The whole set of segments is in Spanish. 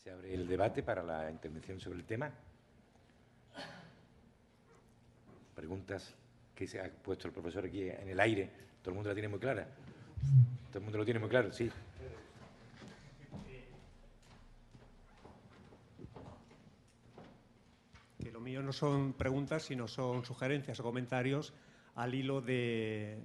Se abre el debate para la intervención sobre el tema. Preguntas que se ha puesto el profesor aquí en el aire. ¿Todo el mundo la tiene muy clara? ¿Todo el mundo lo tiene muy claro? Sí. Que lo mío no son preguntas, sino son sugerencias o comentarios al hilo de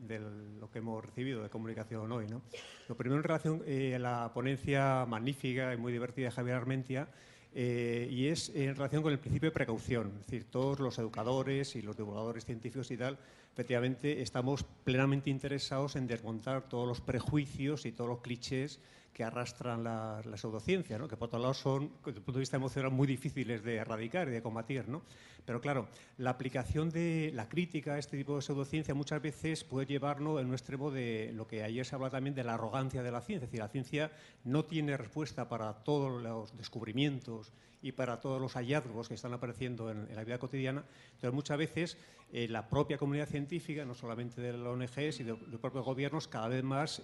lo que hemos recibido de comunicación hoy, ¿no? Lo primero en relación a la ponencia magnífica y muy divertida de Javier Armentia, y es en relación con el principio de precaución. Es decir, todos los educadores y los divulgadores científicos y tal, efectivamente, estamos plenamente interesados en desmontar todos los prejuicios y todos los clichés que arrastran la pseudociencia, ¿no? Que por otro lado son, desde el punto de vista emocional, muy difíciles de erradicar y de combatir, ¿no? Pero claro, la aplicación de la crítica a este tipo de pseudociencia muchas veces puede llevarnos en un extremo de lo que ayer se habla también de la arrogancia de la ciencia. Es decir, la ciencia no tiene respuesta para todos los descubrimientos y para todos los hallazgos que están apareciendo en la vida cotidiana. Entonces, muchas veces la propia comunidad científica, no solamente de la ONG, sino de los propios gobiernos, cada vez más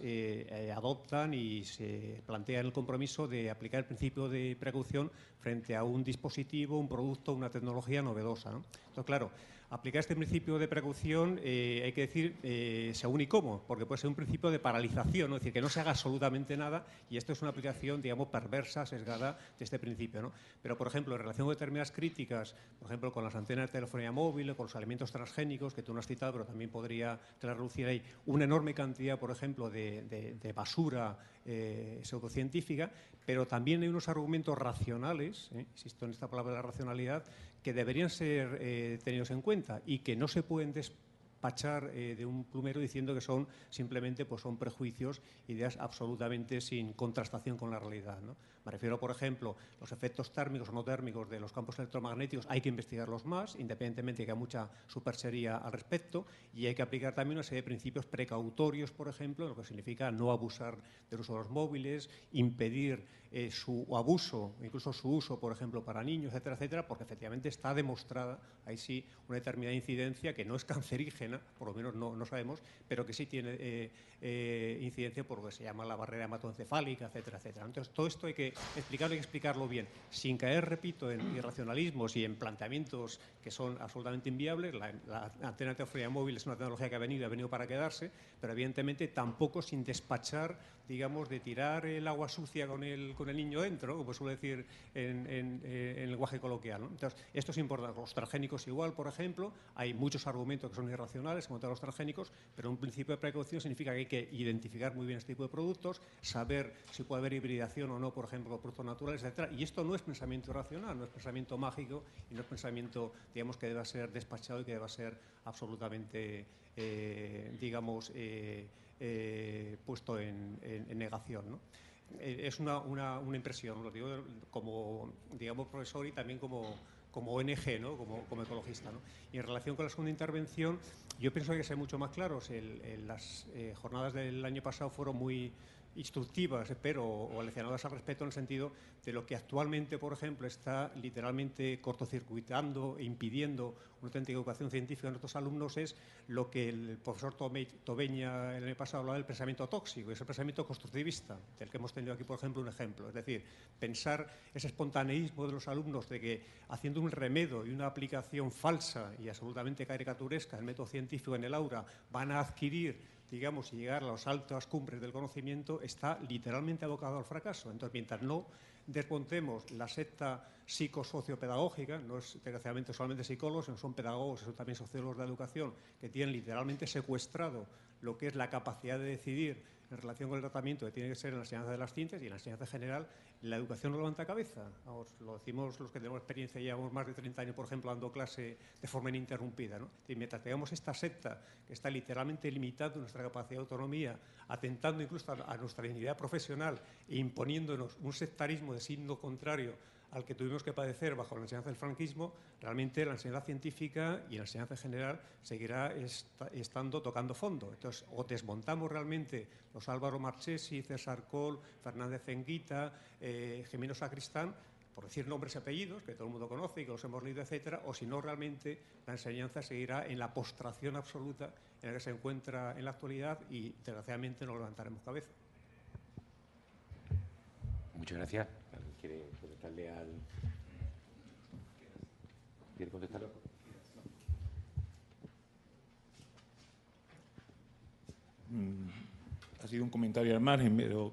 adoptan y se plantean el compromiso de aplicar el principio de precaución frente a un dispositivo, un producto, una tecnología novedosa, ¿no? Entonces, claro, aplicar este principio de precaución hay que decir según y cómo, porque puede ser un principio de paralización, ¿no? Es decir, que no se haga absolutamente nada, y esto es una aplicación, digamos, perversa, sesgada de este principio, ¿no? Pero, por ejemplo, en relación con determinadas críticas, por ejemplo, con las antenas de telefonía móvil, con los alimentos transgénicos, que tú no has citado, pero también podría relucir ahí una enorme cantidad, por ejemplo, de basura pseudocientífica, pero también hay unos argumentos racionales, insisto en esta palabra de la racionalidad, que deberían ser tenidos en cuenta y que no se pueden despachar de un plumero diciendo que son simplemente pues, son prejuicios, ideas absolutamente sin contrastación con la realidad, ¿no? Me refiero, por ejemplo, los efectos térmicos o no térmicos de los campos electromagnéticos, hay que investigarlos más, independientemente de que haya mucha superchería al respecto, y hay que aplicar también una serie de principios precautorios, por ejemplo, lo que significa no abusar del uso de los móviles, impedir su abuso, incluso su uso, por ejemplo, para niños, etcétera, etcétera, porque efectivamente está demostrada, ahí sí, una determinada incidencia que no es cancerígena, por lo menos no sabemos, pero que sí tiene incidencia por lo que se llama la barrera hematoencefálica, etcétera, etcétera. Entonces, todo esto hay que explicarlo bien, sin caer, repito, en irracionalismos y en planteamientos que son absolutamente inviables. La antena de telefonía móvil es una tecnología que ha venido para quedarse, pero evidentemente tampoco sin despachar, digamos, de tirar el agua sucia con el niño dentro, como suele decir en lenguaje coloquial, ¿no? Entonces, esto es importante. Los transgénicos igual, por ejemplo, hay muchos argumentos que son irracionales contra los transgénicos, pero un principio de precaución significa que hay que identificar muy bien este tipo de productos, saber si puede haber hibridación o no, por ejemplo, de productos naturales, etcétera. Y esto no es pensamiento irracional, no es pensamiento mágico y no es pensamiento, digamos, que deba ser despachado y que deba ser absolutamente, digamos, puesto en negación, ¿no? Es una impresión, lo digo como, digamos, profesor y también como ONG, ¿no? como ecologista, ¿no? Y en relación con la segunda intervención, yo pienso que hay que ser mucho más claros. Las jornadas del año pasado fueron muy instructivas, espero, o leccionadas al respecto en el sentido de lo que actualmente, por ejemplo, está literalmente cortocircuitando e impidiendo una auténtica educación científica en nuestros alumnos es lo que el profesor Tobeña el año pasado hablaba del pensamiento tóxico, es el pensamiento constructivista, del que hemos tenido aquí, por ejemplo, un ejemplo. Es decir, pensar ese espontaneísmo de los alumnos de que haciendo un remedio y una aplicación falsa y absolutamente caricaturesca del método científico en el aula van a adquirir, digamos, y llegar a las altas cumbres del conocimiento, está literalmente abocado al fracaso. Entonces, mientras no desmontemos la secta psicosociopedagógica, no es desgraciadamente solamente psicólogos, sino son pedagogos, son también sociólogos de la educación, que tienen literalmente secuestrado lo que es la capacidad de decidir en relación con el tratamiento que tiene que ser en la enseñanza de las ciencias y en la enseñanza general, la educación no levanta cabeza. Vamos, lo decimos los que tenemos experiencia, llevamos más de 30 años, por ejemplo, dando clase de forma ininterrumpida, ¿no? Y mientras tengamos esta secta que está literalmente limitando nuestra capacidad de autonomía, atentando incluso a nuestra dignidad profesional e imponiéndonos un sectarismo de signo contrario al que tuvimos que padecer bajo la enseñanza del franquismo, realmente la enseñanza científica y la enseñanza general seguirá estando tocando fondo. Entonces, o desmontamos realmente los Álvaro Marchesi, César Coll, Fernández Enguita, Jimeno Sacristán, por decir nombres y apellidos, que todo el mundo conoce y que los hemos leído, etcétera, o si no, realmente la enseñanza seguirá en la postración absoluta en la que se encuentra en la actualidad y, desgraciadamente, no levantaremos cabeza. Muchas gracias. ¿Quiere contestar? contestarle al... ¿Quiere contestarlo? Ha sido un comentario al margen, pero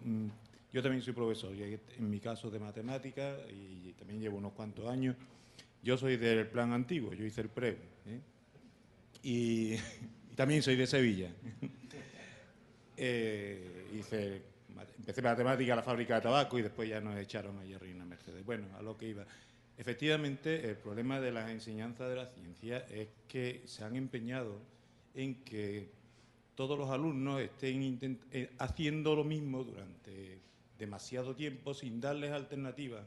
yo también soy profesor, y en mi caso de matemáticas, y también llevo unos cuantos años. Yo soy del plan antiguo, yo hice el PREU, ¿eh? Y también soy de Sevilla. Empecé matemáticas en la fábrica de tabaco y después ya nos echaron allí arriba en Mercedes. Bueno, a lo que iba. Efectivamente, el problema de las enseñanzas de la ciencia es que se han empeñado en que todos los alumnos estén haciendo lo mismo durante demasiado tiempo sin darles alternativas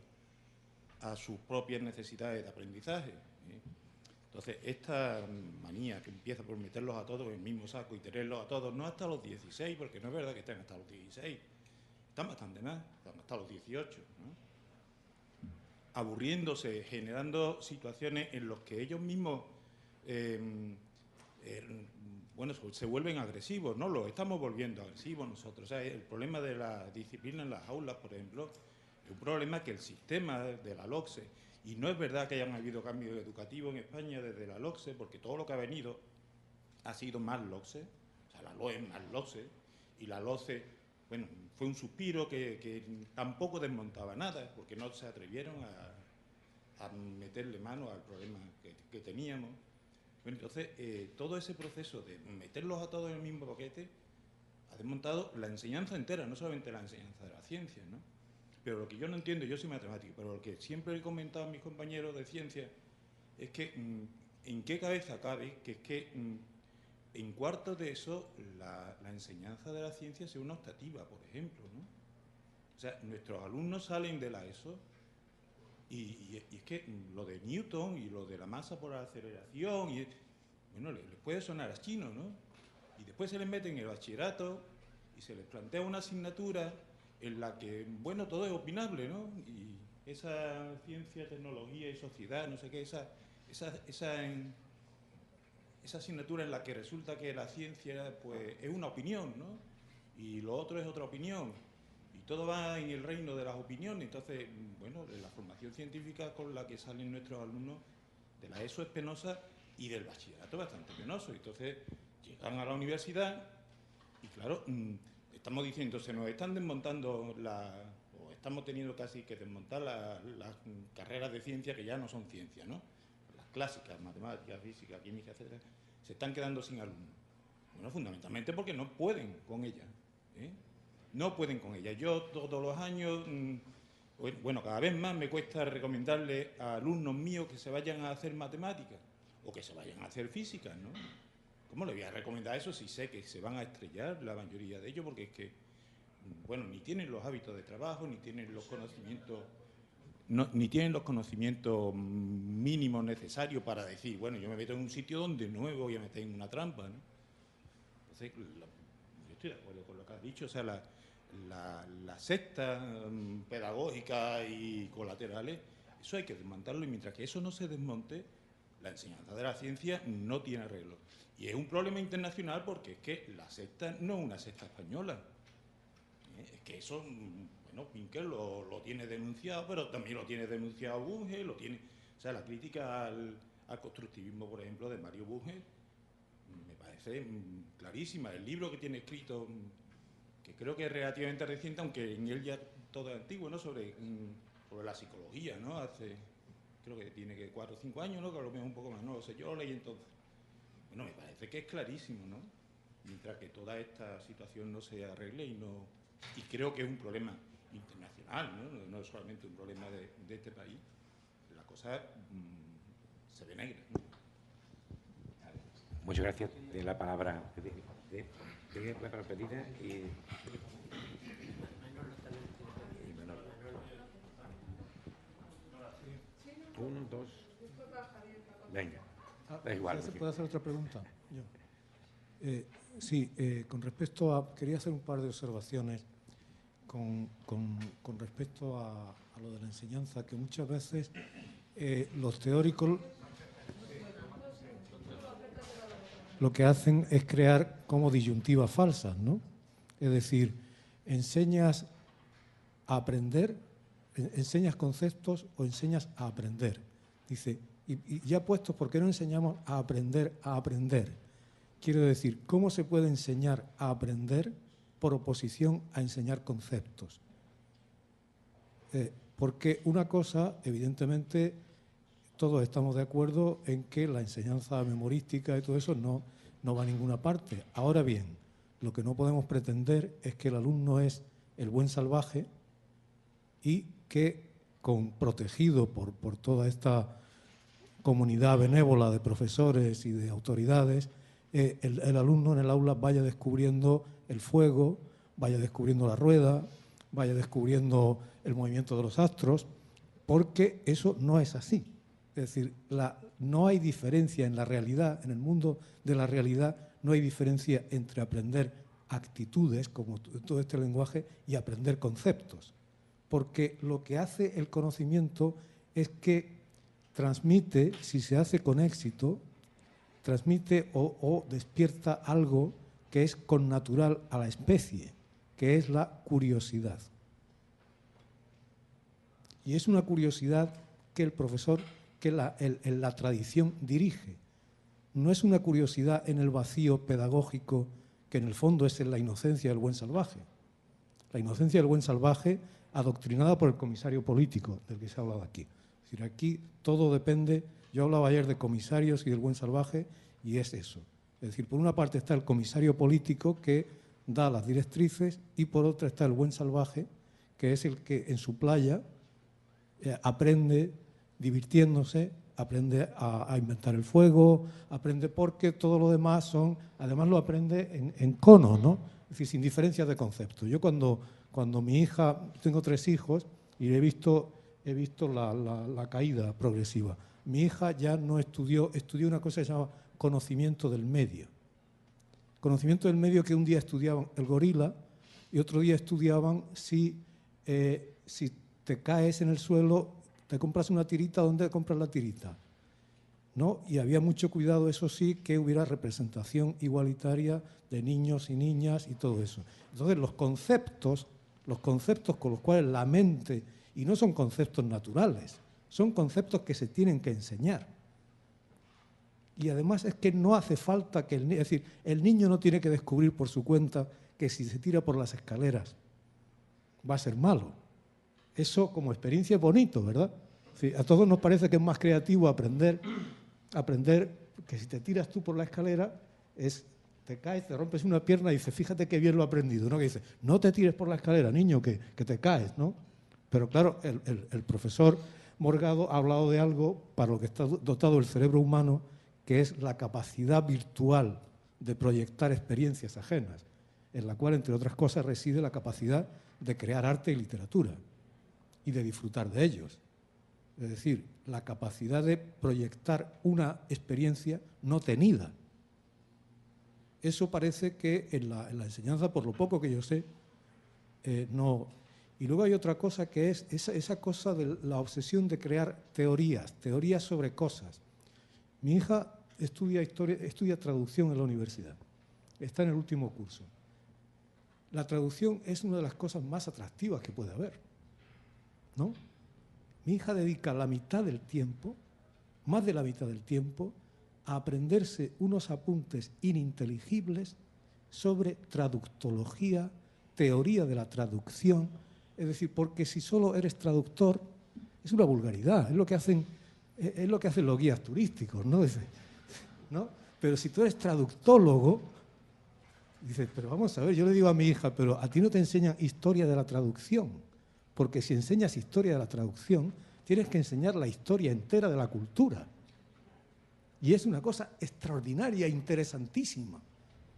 a sus propias necesidades de aprendizaje, ¿eh? Entonces, esta manía que empieza por meterlos a todos en el mismo saco y tenerlos a todos, no hasta los 16, porque no es verdad que estén hasta los 16, están bastante más, están hasta los 18, ¿no? Aburriéndose, generando situaciones en las que ellos mismos bueno, se vuelven agresivos, ¿no? Los estamos volviendo agresivos nosotros. O sea, el problema de la disciplina en las aulas, por ejemplo, es un problema que el sistema de la LOCSE, y no es verdad que hayan habido cambios educativos en España desde la LOCSE, porque todo lo que ha venido ha sido más LOCSE, o sea, la LOE es más LOCSE, y la LOCSE, bueno, fue un suspiro que tampoco desmontaba nada, porque no se atrevieron a meterle mano al problema que teníamos. Bueno, entonces, todo ese proceso de meterlos a todos en el mismo paquete ha desmontado la enseñanza entera, no solamente la enseñanza de la ciencia, ¿no? Pero lo que yo no entiendo, yo soy matemático, pero lo que siempre he comentado a mis compañeros de ciencia es que en qué cabeza cabe que es que en cuarto de eso la enseñanza de la ciencia sea una optativa, por ejemplo, ¿no? O sea, nuestros alumnos salen de la ESO y es que lo de Newton y lo de la masa por aceleración, bueno, les puede sonar a chino, ¿no? Y después se les mete en el bachillerato y se les plantea una asignatura en la que, bueno, todo es opinable, ¿no? Y esa ciencia, tecnología y sociedad, no sé qué, esa asignatura en la que resulta que la ciencia, pues, es una opinión, ¿no? Y lo otro es otra opinión. Y todo va en el reino de las opiniones. Entonces, bueno, la formación científica con la que salen nuestros alumnos de la ESO es penosa y del bachillerato bastante penoso. Entonces, llegan a la universidad y, claro, estamos diciendo, se nos están desmontando o estamos teniendo casi que desmontar las carreras de ciencia que ya no son ciencia, ¿no? Las clásicas, matemáticas, física, química, etcétera, se están quedando sin alumnos. Bueno, fundamentalmente porque no pueden con ellas, ¿eh? No pueden con ella. Yo todos los años, bueno, cada vez más me cuesta recomendarle a alumnos míos que se vayan a hacer matemáticas o que se vayan a hacer física, ¿no? ¿Cómo le voy a recomendar eso si sé que se van a estrellar la mayoría de ellos? Porque es que, bueno, ni tienen los hábitos de trabajo, ni tienen los conocimientos, ni tienen los conocimientos mínimos necesarios para decir, bueno, yo me meto en un sitio donde no me voy a meter en una trampa, ¿no? Entonces, yo estoy de acuerdo con lo que has dicho, o sea, la secta pedagógica y colaterales, eso hay que desmontarlo, y mientras que eso no se desmonte, la enseñanza de la ciencia no tiene arreglo. Y es un problema internacional porque es que la secta no es una secta española. Es que eso, bueno, Pinker lo tiene denunciado, pero también lo tiene denunciado Bunge, o sea, la crítica al constructivismo, por ejemplo, de Mario Bunge, me parece clarísima. El libro que tiene escrito, que creo que es relativamente reciente, aunque en él ya todo es antiguo, ¿no? Sobre la psicología, ¿no? Creo que tiene que 4 o 5 años, ¿no? Que a lo mejor un poco más, no lo sé, yo lo leí entonces. Bueno, me parece que es clarísimo, ¿no? Mientras que toda esta situación no se arregle y creo que es un problema internacional, ¿no? No es solamente un problema de este país, la cosa se ve negra, ¿no? Muchas gracias. Tiene la palabra pedida y Manolo. 1, 2. Venga. Da igual. ¿Puedo hacer otra pregunta? Sí, con respecto a... Quería hacer un par de observaciones con respecto a lo de la enseñanza, que muchas veces los teóricos lo que hacen es crear como disyuntivas falsas, ¿no? Es decir, enseñas a aprender, ¿enseñas conceptos o enseñas a aprender? Dice, y ya puestos, ¿por qué no enseñamos a aprender a aprender? Quiero decir, ¿cómo se puede enseñar a aprender por oposición a enseñar conceptos? Porque una cosa, evidentemente, todos estamos de acuerdo en que la enseñanza memorística y todo eso no va a ninguna parte. Ahora bien, lo que no podemos pretender es que el alumno es el buen salvaje y que, protegido por toda esta comunidad benévola de profesores y de autoridades, el alumno en el aula vaya descubriendo el fuego, vaya descubriendo la rueda, vaya descubriendo el movimiento de los astros, porque eso no es así. Es decir, no hay diferencia en la realidad, en el mundo de la realidad, no hay diferencia entre aprender actitudes, como todo este lenguaje, y aprender conceptos. Porque lo que hace el conocimiento es que transmite, si se hace con éxito, transmite o despierta algo que es connatural a la especie, que es la curiosidad. Y es una curiosidad que el profesor, que la tradición dirige. No es una curiosidad en el vacío pedagógico, que en el fondo es en la inocencia del buen salvaje. La inocencia del buen salvaje adoctrinada por el comisario político, del que se ha hablado aquí. Es decir, aquí todo depende. Yo hablaba ayer de comisarios y del buen salvaje, y es eso. Es decir, por una parte está el comisario político que da las directrices, y por otra está el buen salvaje, que es el que en su playa aprende divirtiéndose, aprende a inventar el fuego, aprende, porque todo lo demás además lo aprende en cono, ¿no? Es decir, sin diferencias de concepto. Yo cuando mi hija, tengo 3 hijos y he visto la caída progresiva. Mi hija ya no estudió una cosa que se llama conocimiento del medio. Conocimiento del medio, que un día estudiaban el gorila y otro día estudiaban si te caes en el suelo, te compras una tirita, ¿dónde compras la tirita? ¿No? Y había mucho cuidado, eso sí, que hubiera representación igualitaria de niños y niñas y todo eso. Entonces, los conceptos con los cuales la mente, y no son conceptos naturales, son conceptos que se tienen que enseñar. Y además es que no hace falta que es decir, el niño no tiene que descubrir por su cuenta que si se tira por las escaleras va a ser malo. Eso como experiencia es bonito, ¿verdad? Sí, a todos nos parece que es más creativo aprender que si te tiras tú por la escalera, te caes, te rompes una pierna y dices, fíjate qué bien lo he aprendido, ¿no? Que dice, no te tires por la escalera, niño, que te caes, ¿no? Pero claro, el profesor Morgado ha hablado de algo para lo que está dotado el cerebro humano, que es la capacidad virtual de proyectar experiencias ajenas, en la cual, entre otras cosas, reside la capacidad de crear arte y literatura y de disfrutar de ellos. Es decir, la capacidad de proyectar una experiencia no tenida. Eso parece que en la enseñanza, por lo poco que yo sé, no. Y luego hay otra cosa, que es esa cosa de la obsesión de crear teorías sobre cosas. Mi hija estudia traducción en la universidad. Está en el último curso. La traducción es una de las cosas más atractivas que puede haber, ¿no? Mi hija dedica la mitad del tiempo, más de la mitad del tiempo, a aprenderse unos apuntes ininteligibles sobre traductología, teoría de la traducción. Es decir, porque si solo eres traductor, es una vulgaridad, es lo que hacen los guías turísticos, ¿no? ¿No? Pero si tú eres traductólogo, dices, pero vamos a ver, yo le digo a mi hija, pero a ti no te enseñan historia de la traducción, porque si enseñas historia de la traducción, tienes que enseñar la historia entera de la cultura. Y es una cosa extraordinaria, interesantísima.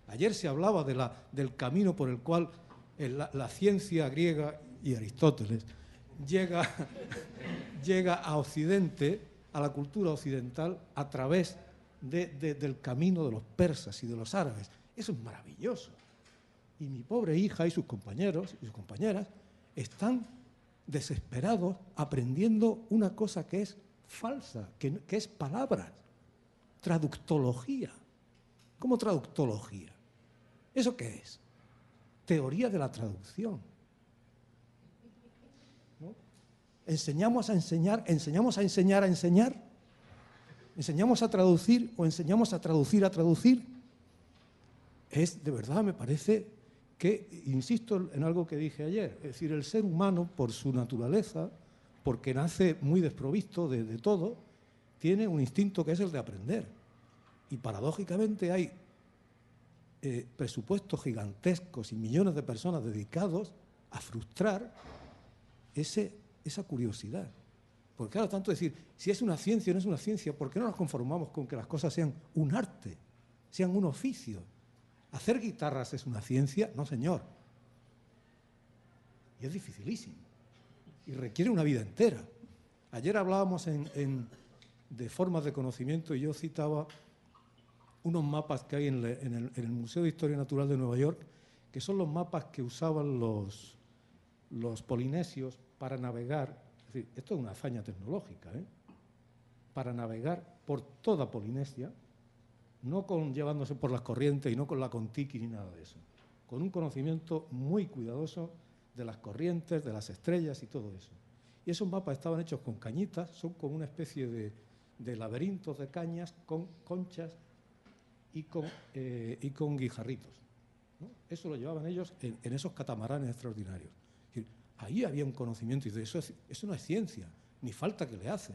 Ayer se hablaba del camino por el cual la ciencia griega y Aristóteles llega a Occidente, a la cultura occidental, a través del camino de los persas y de los árabes. Eso es maravilloso. Y mi pobre hija y sus compañeros y sus compañeras están desesperados aprendiendo una cosa que es falsa, que es palabras. Traductología. ¿Cómo traductología? ¿Eso qué es? Teoría de la traducción. ¿No? ¿Enseñamos a enseñar? ¿Enseñamos a enseñar a enseñar? ¿Enseñamos a traducir o enseñamos a traducir a traducir? De verdad, me parece que, insisto en algo que dije ayer, es decir, el ser humano, por su naturaleza, porque nace muy desprovisto de todo, tiene un instinto que es el de aprender. Y paradójicamente hay presupuestos gigantescos y millones de personas dedicados a frustrar esa curiosidad. Porque claro, tanto decir, si es una ciencia o no es una ciencia, ¿por qué no nos conformamos con que las cosas sean un arte, sean un oficio? ¿Hacer guitarras es una ciencia? No, señor. Y es dificilísimo. Y requiere una vida entera. Ayer hablábamos de formas de conocimiento y yo citaba unos mapas que hay en el Museo de Historia Natural de Nueva York, que son los mapas que usaban los polinesios para navegar. Es decir, esto es una hazaña tecnológica, para navegar por toda Polinesia, no llevándose por las corrientes y no con la Kon-Tiki ni nada de eso, con un conocimiento muy cuidadoso de las corrientes, de las estrellas y todo eso. Y esos mapas estaban hechos con cañitas, son como una especie de laberintos de cañas con conchas y con guijarritos, ¿no? Eso lo llevaban ellos en esos catamaranes extraordinarios. Es decir, ahí había un conocimiento y de eso no es ciencia, ni falta que le hace.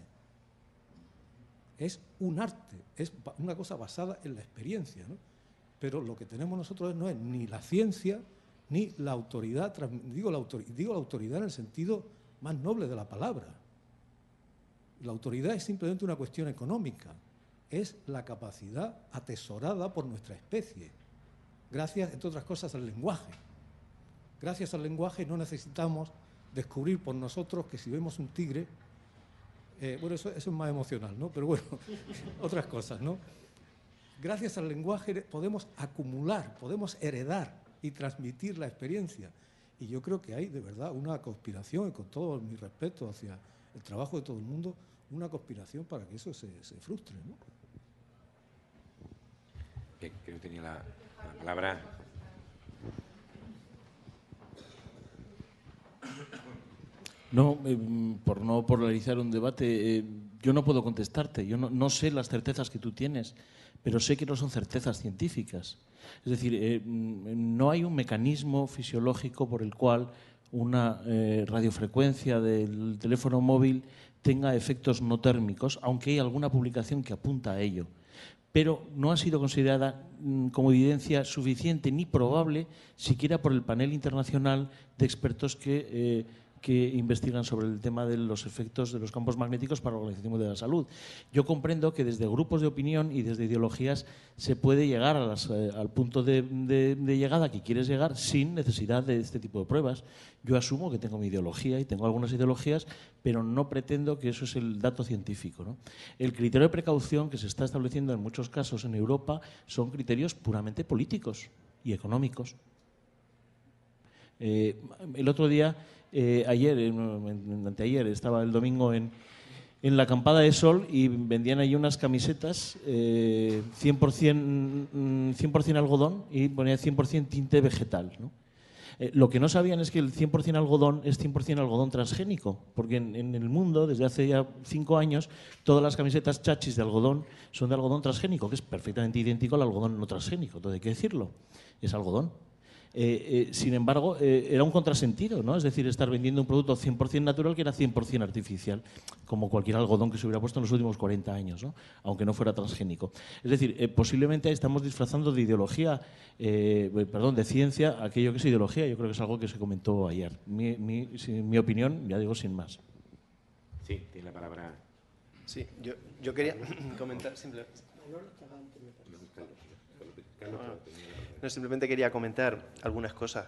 Es un arte, es una cosa basada en la experiencia, ¿no? Pero lo que tenemos nosotros no es ni la ciencia ni la autoridad, digo la autoridad en el sentido más noble de la palabra. La autoridad es simplemente una cuestión económica, es la capacidad atesorada por nuestra especie, gracias, entre otras cosas, al lenguaje. Gracias al lenguaje no necesitamos descubrir por nosotros que si vemos un tigre, bueno, eso es más emocional, ¿no? Pero bueno, otras cosas, ¿no? Gracias al lenguaje podemos acumular, podemos heredar y transmitir la experiencia. Y yo creo que hay, de verdad, una conspiración, y con todo mi respeto hacia el trabajo de todo el mundo, una conspiración para que eso se frustre, ¿no? Bien, creo que tenía la palabra. No, por no polarizar un debate, yo no puedo contestarte. Yo no sé las certezas que tú tienes, pero sé que no son certezas científicas. Es decir, no hay un mecanismo fisiológico por el cual una radiofrecuencia del teléfono móvil tenga efectos no térmicos, aunque hay alguna publicación que apunta a ello. Pero no ha sido considerada como evidencia suficiente ni probable, siquiera por el panel internacional de expertos que investigan sobre el tema de los efectos de los campos magnéticos para la Organización Mundial de la Salud. Yo comprendo que desde grupos de opinión y desde ideologías se puede llegar al punto de llegada que quieres llegar sin necesidad de este tipo de pruebas. Yo asumo que tengo mi ideología y tengo algunas ideologías, pero no pretendo que eso es el dato científico, ¿no? El criterio de precaución que se está estableciendo en muchos casos en Europa son criterios puramente políticos y económicos. El otro día, anteayer, estaba el domingo en la Acampada de Sol y vendían allí unas camisetas 100% algodón y ponía 100% tinte vegetal, ¿no? Lo que no sabían es que el 100% algodón es 100% algodón transgénico, porque en el mundo, desde hace ya 5 años, todas las camisetas chachis de algodón son de algodón transgénico, que es perfectamente idéntico al algodón no transgénico, todo hay que decirlo, es algodón. Sin embargo, era un contrasentido, ¿no? Es decir, estar vendiendo un producto 100% natural que era 100% artificial, como cualquier algodón que se hubiera puesto en los últimos 40 años, ¿no? Aunque no fuera transgénico. Es decir, posiblemente estamos disfrazando de ideología, de ciencia, aquello que es ideología. Yo creo que es algo que se comentó ayer. Mi opinión, ya digo, sin más. Sí, tiene la palabra. Sí, yo quería comentar simplemente. No, simplemente quería comentar algunas cosas.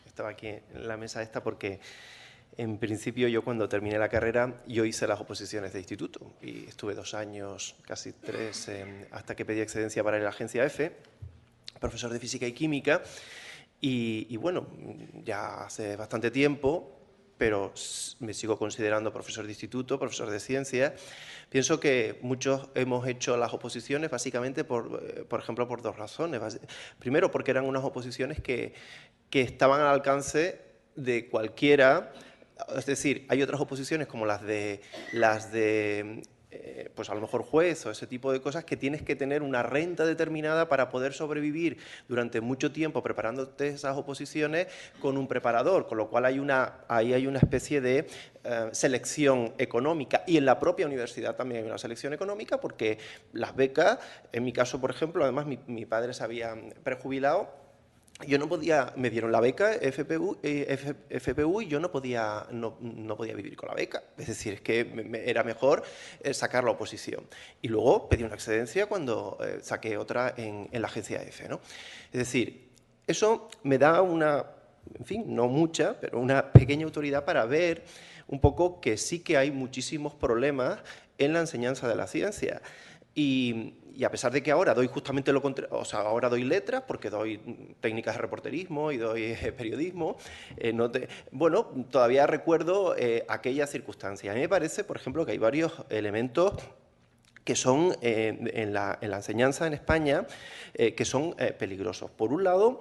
Estaba aquí en la mesa esta porque, en principio, yo cuando terminé la carrera, yo hice las oposiciones de instituto y estuve 2 años, casi 3, hasta que pedí excedencia para ir a la agencia EFE, profesor de física y química. Y bueno, ya hace bastante tiempo, pero me sigo considerando profesor de instituto, profesor de ciencia. Pienso que muchos hemos hecho las oposiciones básicamente, por ejemplo, por 2 razones. Primero, porque eran unas oposiciones que estaban al alcance de cualquiera es decir, hay otras oposiciones como las de pues a lo mejor juez o ese tipo de cosas, que tienes que tener una renta determinada para poder sobrevivir durante mucho tiempo preparándote esas oposiciones con un preparador, con lo cual ahí hay una especie de selección económica, y en la propia universidad también hay una selección económica, porque las becas, en mi caso, por ejemplo, además mi padre se había prejubilado. Yo no podía, me dieron la beca FPU y yo no podía vivir con la beca. Es decir, es que era mejor sacar la oposición. Y luego pedí una excedencia cuando saqué otra en la agencia EFE, ¿no? Es decir, eso me da una, en fin, no mucha, pero una pequeña autoridad para ver un poco que sí que hay muchísimos problemas en la enseñanza de la ciencia. Y a pesar de que ahora doy justamente lo contrario, o sea, ahora doy letras porque doy técnicas de reporterismo y doy periodismo, bueno, todavía recuerdo aquella circunstancia. A mí me parece, por ejemplo, que hay varios elementos que son en la enseñanza en España que son peligrosos. Por un lado,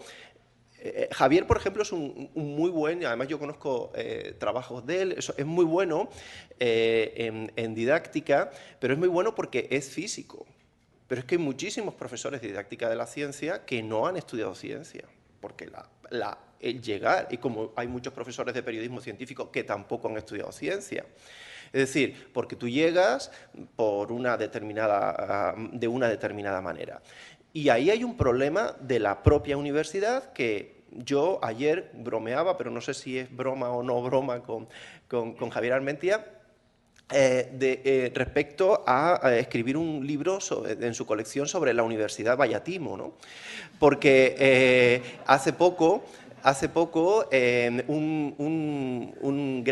Javier, por ejemplo, es un muy buen, además yo conozco trabajos de él, es muy bueno en didáctica, pero es muy bueno porque es físico. Pero es que hay muchísimos profesores de didáctica de la ciencia que no han estudiado ciencia, porque el llegar, y como hay muchos profesores de periodismo científico que tampoco han estudiado ciencia. Es decir, porque tú llegas de una determinada manera. Y ahí hay un problema de la propia universidad que yo ayer bromeaba, pero no sé si es broma o no broma con Javier Armentia, respecto a escribir un libro en su colección sobre la Universidad Vallatimo, ¿no? Porque hace poco un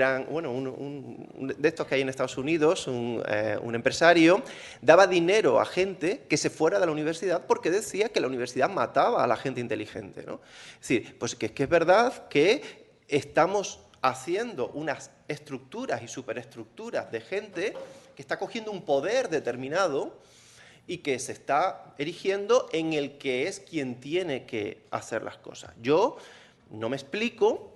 de estos que hay en Estados Unidos, un empresario, daba dinero a gente que se fuera de la universidad porque decía que la universidad mataba a la gente inteligente, ¿no? Es decir, pues que es verdad que estamos haciendo unas estructuras y superestructuras de gente que está cogiendo un poder determinado y que se está erigiendo en el que es quien tiene que hacer las cosas. Yo no me explico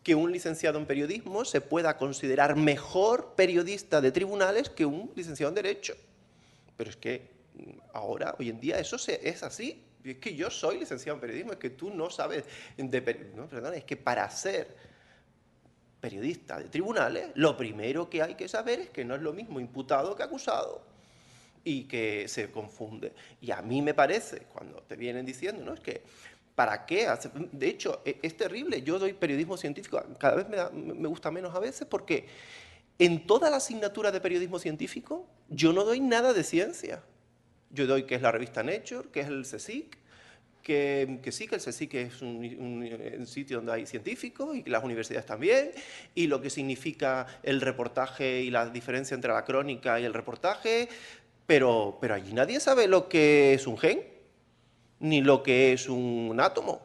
que un licenciado en periodismo se pueda considerar mejor periodista de tribunales que un licenciado en Derecho. Pero es que ahora, hoy en día, eso es así. Es que yo soy licenciado en periodismo, es que tú no sabes no, perdón, es que para ser periodista de tribunales, lo primero que hay que saber es que no es lo mismo imputado que acusado y que se confunde. Y a mí me parece, cuando te vienen diciendo, ¿no? Es que ¿para qué? De hecho, es terrible. Yo doy periodismo científico, cada vez me gusta menos a veces, porque en toda la asignatura de periodismo científico yo no doy nada de ciencia. Yo doy que es la revista Nature, que es el CSIC, que sí, que el CSIC es un sitio donde hay científicos y que las universidades también, y lo que significa el reportaje y la diferencia entre la crónica y el reportaje, pero allí nadie sabe lo que es un gen, ni lo que es un átomo.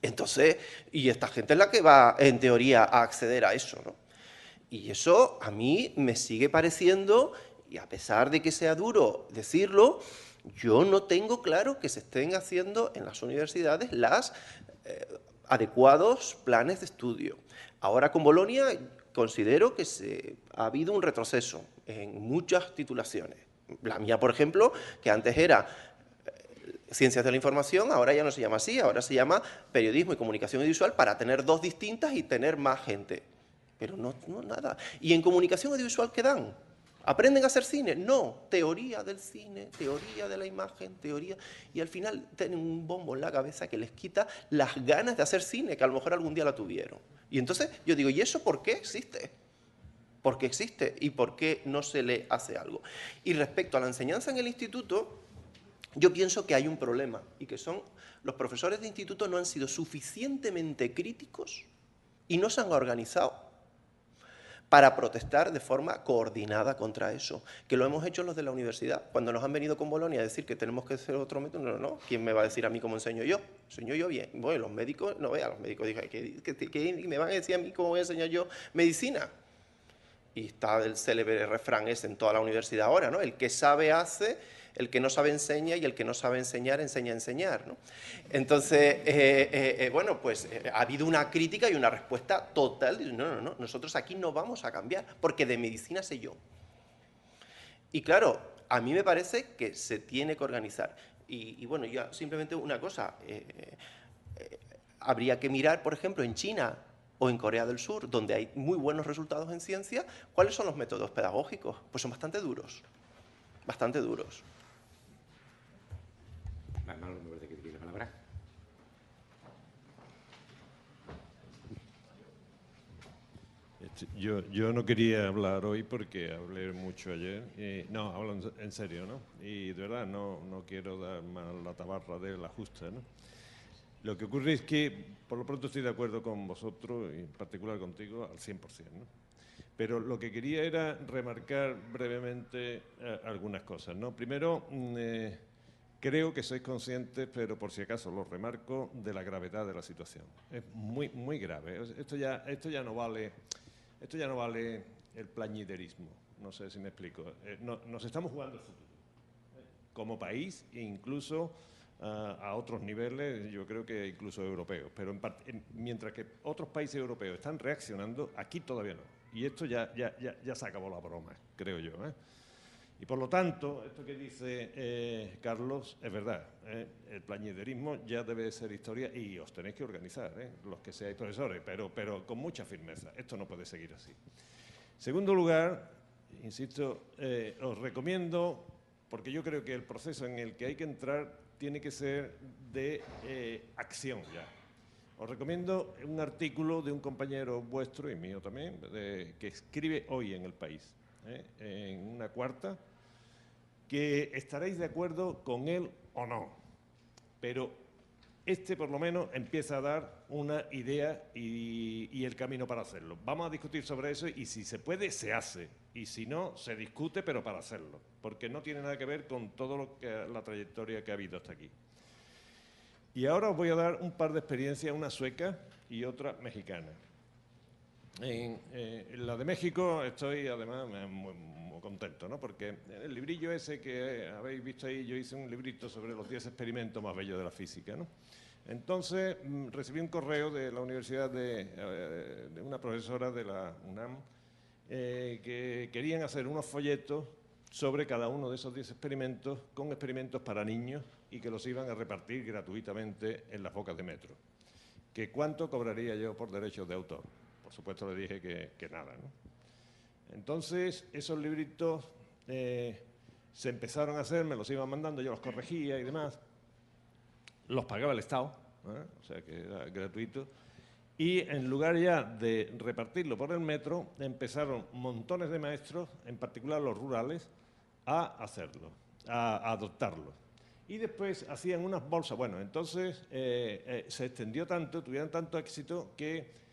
Entonces, y esta gente es la que va, en teoría, a acceder a eso, ¿no? Y eso a mí me sigue pareciendo, y a pesar de que sea duro decirlo, yo no tengo claro que se estén haciendo en las universidades los adecuados planes de estudio. Ahora con Bolonia considero que ha habido un retroceso en muchas titulaciones. La mía, por ejemplo, que antes era Ciencias de la Información, ahora ya no se llama así, ahora se llama Periodismo y Comunicación Audiovisual para tener dos distintas y tener más gente. Pero no nada. ¿Y en Comunicación Audiovisual qué dan? ¿Aprenden a hacer cine? No, teoría del cine, teoría de la imagen, teoría... Y al final tienen un bombo en la cabeza que les quita las ganas de hacer cine, que a lo mejor algún día la tuvieron. Y entonces yo digo, ¿y eso por qué existe? ¿Por qué existe? ¿Y por qué no se le hace algo? Y respecto a la enseñanza en el instituto, yo pienso que hay un problema, y que son los profesores de instituto no han sido suficientemente críticos y no se han organizado para protestar de forma coordinada contra eso, que lo hemos hecho los de la universidad. Cuando nos han venido con Bolonia a decir que tenemos que hacer otro método, no, ¿quién me va a decir a mí cómo enseño yo? Enseño yo bien. Bueno, los médicos, no vean, los médicos dicen, ¿qué me van a decir a mí cómo voy a enseñar yo medicina? Y está el célebre refrán ese en toda la universidad ahora, ¿no? El que sabe hace, El que no sabe enseña y el que no sabe enseñar, enseña a enseñar, ¿no? Entonces, bueno, pues ha habido una crítica y una respuesta total. No, nosotros aquí no vamos a cambiar, porque de medicina sé yo. Y claro, a mí me parece que se tiene que organizar. Y bueno, ya simplemente una cosa. Habría que mirar, por ejemplo, en China o en Corea del Sur, donde hay muy buenos resultados en ciencia, ¿cuáles son los métodos pedagógicos? Pues son bastante duros. Bastante duros. Manolo, me parece que tiene la palabra. Yo no quería hablar hoy porque hablé mucho ayer. No, hablo en serio, ¿no? Y de verdad no quiero dar más la tabarra de la justa, ¿no? Lo que ocurre es que, por lo pronto, estoy de acuerdo con vosotros, y en particular contigo, al 100%, ¿no? Pero lo que quería era remarcar brevemente algunas cosas, ¿no? Primero, creo que sois conscientes, pero por si acaso lo remarco, de la gravedad de la situación. Es muy, muy grave. Esto ya no vale el plañiderismo. No sé si me explico. Nos estamos jugando el futuro. Como país e incluso a otros niveles, yo creo que incluso europeos. Pero mientras que otros países europeos están reaccionando, aquí todavía no. Y esto ya se acabó la broma, creo yo, ¿eh? Y por lo tanto, esto que dice Carlos es verdad. El plañiderismo ya debe ser historia y os tenéis que organizar, los que seáis profesores, pero con mucha firmeza. Esto no puede seguir así. Segundo lugar, insisto, os recomiendo, porque yo creo que el proceso en el que hay que entrar tiene que ser de acción ya. Os recomiendo un artículo de un compañero vuestro y mío también, que escribe hoy en El País, en una cuarta, que estaréis de acuerdo con él o no, pero por lo menos empieza a dar una idea y el camino para hacerlo. Vamos a discutir sobre eso y si se puede, se hace. Y si no, se discute, pero para hacerlo, porque no tiene nada que ver con todo la trayectoria que ha habido hasta aquí. Y ahora os voy a dar un par de experiencias, una sueca y otra mexicana. En la de México estoy además muy contento, ¿no? Porque el librillo ese que habéis visto ahí, yo hice un librito sobre los 10 experimentos más bellos de la física, ¿no? Entonces recibí un correo de la universidad de una profesora de la UNAM que querían hacer unos folletos sobre cada uno de esos 10 experimentos, con experimentos para niños y que los iban a repartir gratuitamente en las bocas de metro. ¿Que cuánto cobraría yo por derechos de autor? Por supuesto le dije que nada, ¿no? Entonces esos libritos se empezaron a hacer, me los iban mandando, yo los corregía y demás. Los pagaba el Estado, o sea que era gratuito. Y en lugar ya de repartirlo por el metro, empezaron montones de maestros, en particular los rurales, a hacerlo, a adoptarlo. Y después hacían unas bolsas. Bueno, entonces se extendió tanto, tuvieron tanto éxito que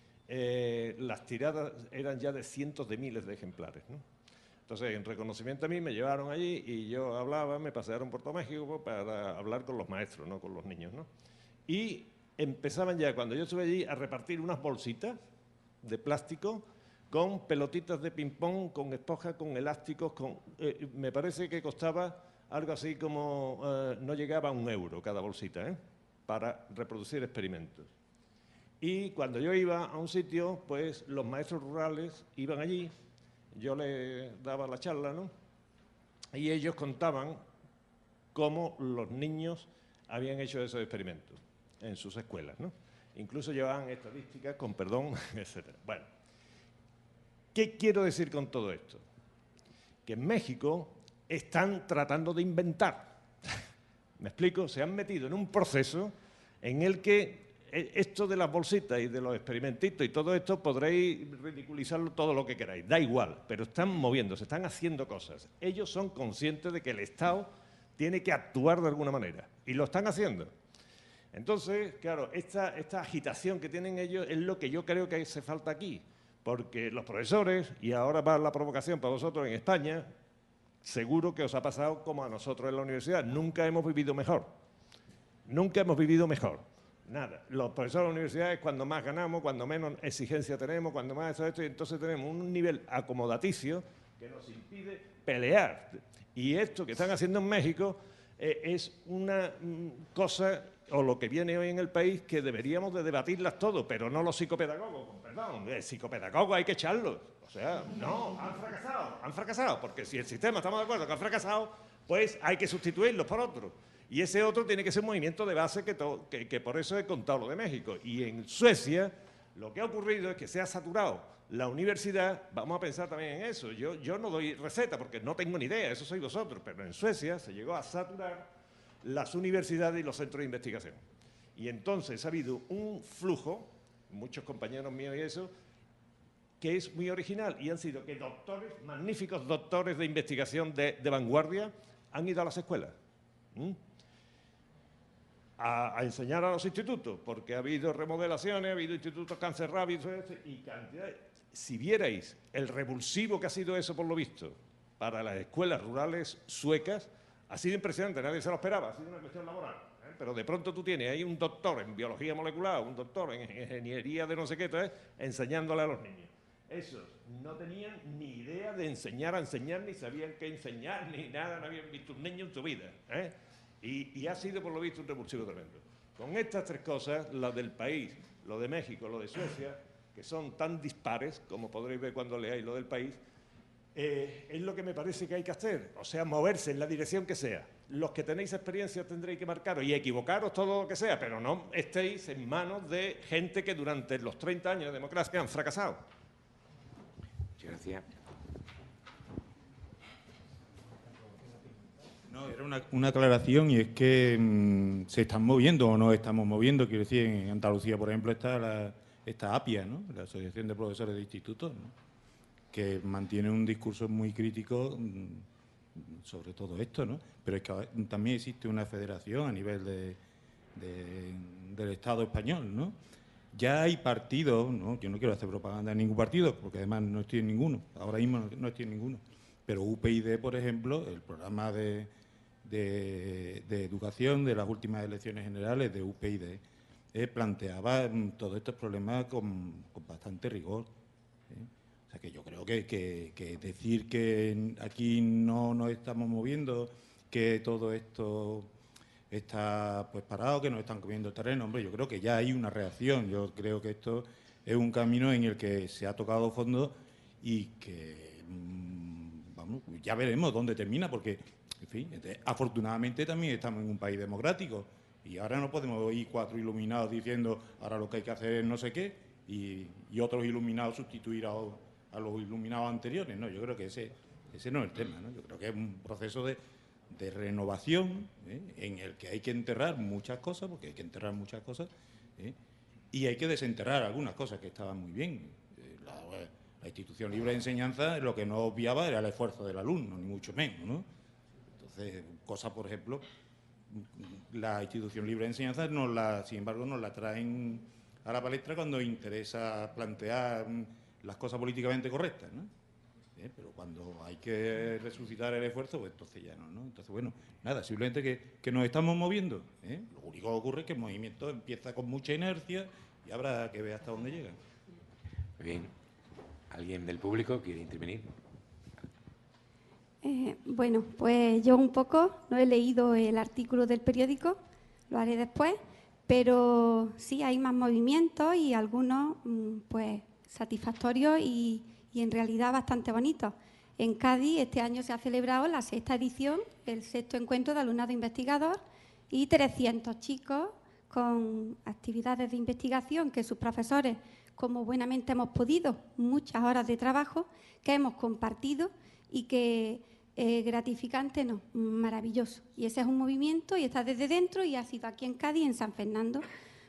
las tiradas eran ya de cientos de miles de ejemplares, ¿no? Entonces, en reconocimiento a mí, me llevaron allí y yo hablaba, me pasearon por todo México para hablar con los maestros, no con los niños, ¿no? Y empezaban ya, cuando yo estuve allí, a repartir unas bolsitas de plástico con pelotitas de ping-pong, con esponjas, con elásticos, me parece que costaba algo así como, no llegaba a €1 cada bolsita, para reproducir experimentos. Y cuando yo iba a un sitio, pues los maestros rurales iban allí, yo les daba la charla, ¿no? Y ellos contaban cómo los niños habían hecho esos experimentos en sus escuelas, ¿no? Incluso llevaban estadísticas con perdón, etc. Bueno, ¿qué quiero decir con todo esto? Que en México están tratando de inventar. ¿Me explico? Se han metido en un proceso en el que esto de las bolsitas y de los experimentitos y todo esto podréis ridiculizarlo todo lo que queráis, da igual, pero están moviéndose, están haciendo cosas. Ellos son conscientes de que el Estado tiene que actuar de alguna manera y lo están haciendo. Entonces, claro, esta agitación que tienen ellos es lo que yo creo que hace falta aquí, porque los profesores, y ahora va la provocación para vosotros en España, seguro que os ha pasado como a nosotros en la universidad, nunca hemos vivido mejor, nunca hemos vivido mejor. Nada, los profesores de la universidad es cuando más ganamos, cuando menos exigencia tenemos, cuando más esto, y entonces tenemos un nivel acomodaticio que nos impide pelear. Y esto que están haciendo en México es una cosa, o lo que viene hoy en el país, que deberíamos de debatirlas todos, pero no los psicopedagogos, con perdón, el psicopedagogo hay que echarlos. O sea, no, han fracasado, porque si el sistema, estamos de acuerdo que ha fracasado, pues hay que sustituirlos por otros. Y ese otro tiene que ser un movimiento de base que por eso he contado lo de México. Y en Suecia lo que ha ocurrido es que se ha saturado la universidad. Vamos a pensar también en eso. Yo no doy receta porque no tengo ni idea, eso sois vosotros, pero en Suecia se llegó a saturar las universidades y los centros de investigación. Y entonces ha habido un flujo, muchos compañeros míos y eso, que es muy original, y han sido que doctores, magníficos doctores de investigación de vanguardia, han ido a las escuelas a enseñar a los institutos, porque ha habido remodelaciones, ha habido institutos que han cerrado, y cantidades. Si vierais el revulsivo que ha sido eso, por lo visto, para las escuelas rurales suecas, ha sido impresionante, nadie se lo esperaba, ha sido una cuestión laboral. Pero de pronto tú tienes ahí un doctor en biología molecular, un doctor en ingeniería de no sé qué, enseñándole a los niños. Esos no tenían ni idea de enseñar a enseñar, ni sabían qué enseñar, ni nada, no habían visto un niño en su vida. Y ha sido, por lo visto, un revulsivo tremendo. Con estas tres cosas, la del país, lo de México, lo de Suecia, que son tan dispares, como podréis ver cuando leáis lo del país, es lo que me parece que hay que hacer. O sea, moverse en la dirección que sea. Los que tenéis experiencia tendréis que marcaros y equivocaros todo lo que sea, pero no estéis en manos de gente que durante los 30 años de democracia han fracasado. Muchas gracias. No, era una aclaración, y es que se están moviendo o no estamos moviendo. Quiero decir, en Andalucía, por ejemplo, está APIA, ¿no?, la Asociación de Profesores de Institutos, ¿no?, que mantiene un discurso muy crítico sobre todo esto, ¿no? Pero es que también existe una federación a nivel del Estado español, ¿no? Ya hay partidos, ¿no? Yo no quiero hacer propaganda en ningún partido, porque además no estoy en ninguno, ahora mismo no estoy en ninguno, pero UPyD, por ejemplo, el programa de educación de las últimas elecciones generales de UPyD, planteaba todos estos problemas con bastante rigor. O sea, que yo creo que decir que aquí no nos estamos moviendo, que todo esto está pues parado, que nos están comiendo el terreno, hombre, yo creo que ya hay una reacción. Yo creo que esto es un camino en el que se ha tocado fondo y que, vamos, ya veremos dónde termina, porque, en fin, afortunadamente también estamos en un país democrático y ahora no podemos oír cuatro iluminados diciendo ahora lo que hay que hacer es no sé qué y otros iluminados sustituir a los iluminados anteriores. No, yo creo que ese no es el tema, ¿no? Yo creo que es un proceso de renovación, en el que hay que enterrar muchas cosas, porque hay que enterrar muchas cosas, y hay que desenterrar algunas cosas que estaban muy bien. La institución libre de enseñanza lo que no obviaba era el esfuerzo del alumno, ni mucho menos, ¿no? Entonces, cosas, por ejemplo, la institución libre de enseñanza, sin embargo, nos la traen a la palestra cuando interesa plantear las cosas políticamente correctas, ¿no? Pero cuando hay que resucitar el esfuerzo, pues entonces ya no, ¿no? Entonces, bueno, nada, simplemente que nos estamos moviendo, ¿eh? Lo único que ocurre es que el movimiento empieza con mucha inercia y habrá que ver hasta dónde llega. Muy bien. ¿Alguien del público quiere intervenir? Bueno, pues yo un poco, no he leído el artículo del periódico, lo haré después, pero sí hay más movimientos y algunos, pues, satisfactorios y en realidad bastante bonitos. En Cádiz este año se ha celebrado la 6ª edición, el 6º encuentro de alumnado investigador, y 300 chicos con actividades de investigación que sus profesores, como buenamente hemos podido, muchas horas de trabajo que hemos compartido y que gratificante, no, maravilloso. Y ese es un movimiento y está desde dentro y ha sido aquí en Cádiz, en San Fernando,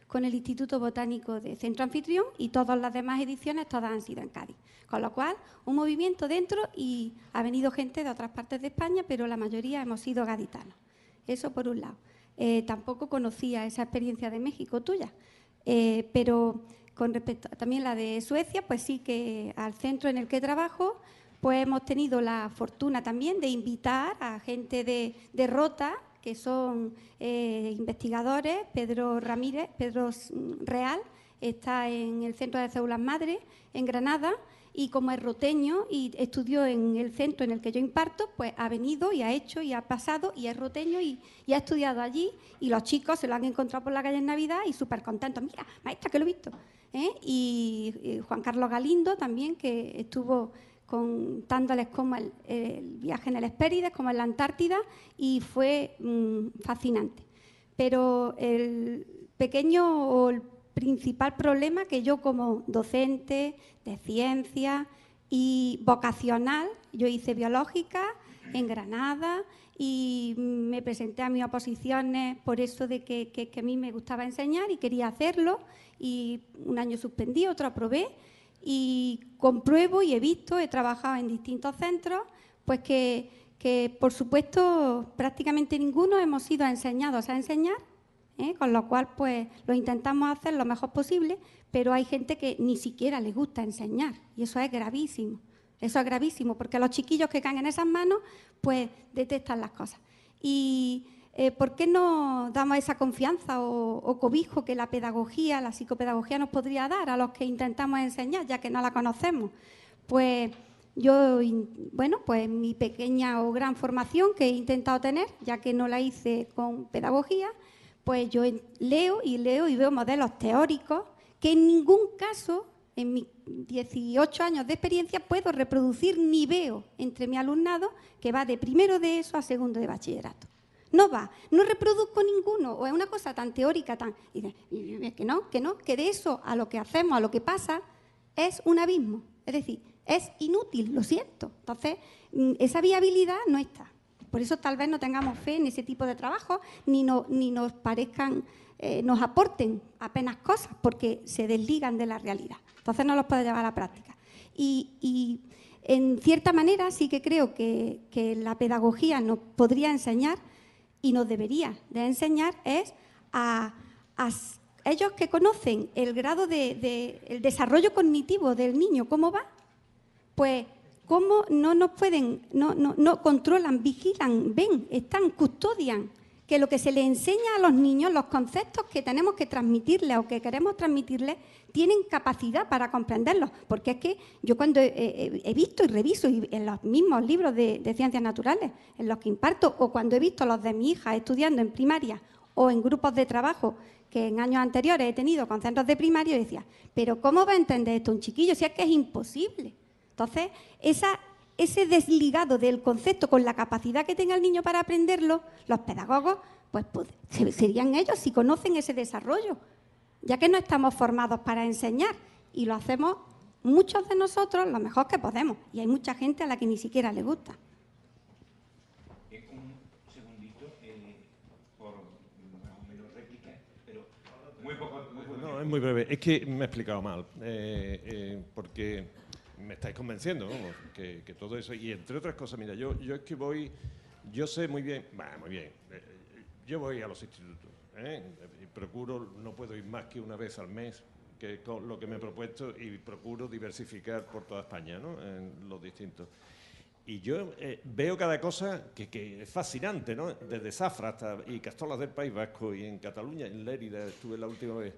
con el Instituto Botánico de Centro Anfitrión, y todas las demás ediciones, todas han sido en Cádiz. Con lo cual, un movimiento dentro, y ha venido gente de otras partes de España, pero la mayoría hemos sido gaditanos. Eso por un lado. Tampoco conocía esa experiencia de México tuya, pero con respecto a también la de Suecia, pues sí que al centro en el que trabajo, pues hemos tenido la fortuna también de invitar a gente de Rota, que son investigadores. Pedro Real está en el Centro de Células Madre, en Granada, y como es roteño y estudió en el centro en el que yo imparto, pues ha venido y ha hecho y ha pasado y es roteño y ha estudiado allí, y los chicos se lo han encontrado por la calle en Navidad y súper contentos. Mira, maestra, que lo he visto. Y Juan Carlos Galindo también, que estuvo contándoles cómo el viaje en el Hespérides, como en la Antártida, y fue fascinante. Pero el pequeño o el principal problema que yo, como docente de ciencia y vocacional, yo hice biológica en Granada y me presenté a mis oposiciones por eso de que a mí me gustaba enseñar y quería hacerlo, y un año suspendí, otro aprobé, y compruebo y he visto, he trabajado en distintos centros, pues que por supuesto prácticamente ninguno hemos sido enseñados a enseñar, con lo cual pues lo intentamos hacer lo mejor posible, pero hay gente que ni siquiera les gusta enseñar, y eso es gravísimo. Eso es gravísimo, porque los chiquillos que caen en esas manos pues detestan las cosas. Y ¿por qué no damos esa confianza o cobijo que la pedagogía, la psicopedagogía nos podría dar a los que intentamos enseñar, ya que no la conocemos? Pues yo, bueno, pues mi pequeña o gran formación que he intentado tener, ya que no la hice con pedagogía, pues yo leo y veo modelos teóricos que en ningún caso, en mis 18 años de experiencia, puedo reproducir ni veo entre mi alumnado, que va de primero de ESO a segundo de bachillerato. No va, no reproduzco ninguno, o es una cosa tan teórica, que de eso a lo que hacemos, a lo que pasa, es un abismo. Es decir, es inútil, lo siento. Entonces, esa viabilidad no está. Por eso tal vez no tengamos fe en ese tipo de trabajo, ni nos parezcan, nos aporten apenas cosas, porque se desligan de la realidad. Entonces no los puede llevar a la práctica. Y en cierta manera sí que creo que la pedagogía nos podría enseñar y nos debería de enseñar es a ellos que conocen el grado el desarrollo cognitivo del niño, cómo va, pues cómo no nos pueden, no controlan, vigilan, ven, custodian, que lo que se les enseña a los niños, los conceptos que tenemos que transmitirles o que queremos transmitirles, tienen capacidad para comprenderlos. Porque es que yo cuando he visto y reviso en los mismos libros de ciencias naturales en los que imparto, o cuando he visto los de mi hija estudiando en primaria o en grupos de trabajo que en años anteriores he tenido con centros de primaria, yo decía, pero ¿cómo va a entender esto un chiquillo si es que es imposible? Entonces, ese desligado del concepto con la capacidad que tenga el niño para aprenderlo, los pedagogos, pues serían ellos si conocen ese desarrollo, ya que no estamos formados para enseñar y lo hacemos muchos de nosotros lo mejor que podemos, y hay mucha gente a la que ni siquiera le gusta. Un segundito, por más o menos réplica, pero muy poco. No, es muy breve. Es que me he explicado mal, porque me estáis convenciendo, vamos, que todo eso, y entre otras cosas, mira, yo es que yo sé muy bien, yo voy a los institutos, y procuro, no puedo ir más que una vez al mes, que es lo que me he propuesto, y procuro diversificar por toda España, ¿no?, en los distintos. Y yo veo cada cosa que es fascinante, ¿no?, desde Zafra hasta y Castolas del País Vasco, y en Cataluña, en Lérida, estuve la última vez,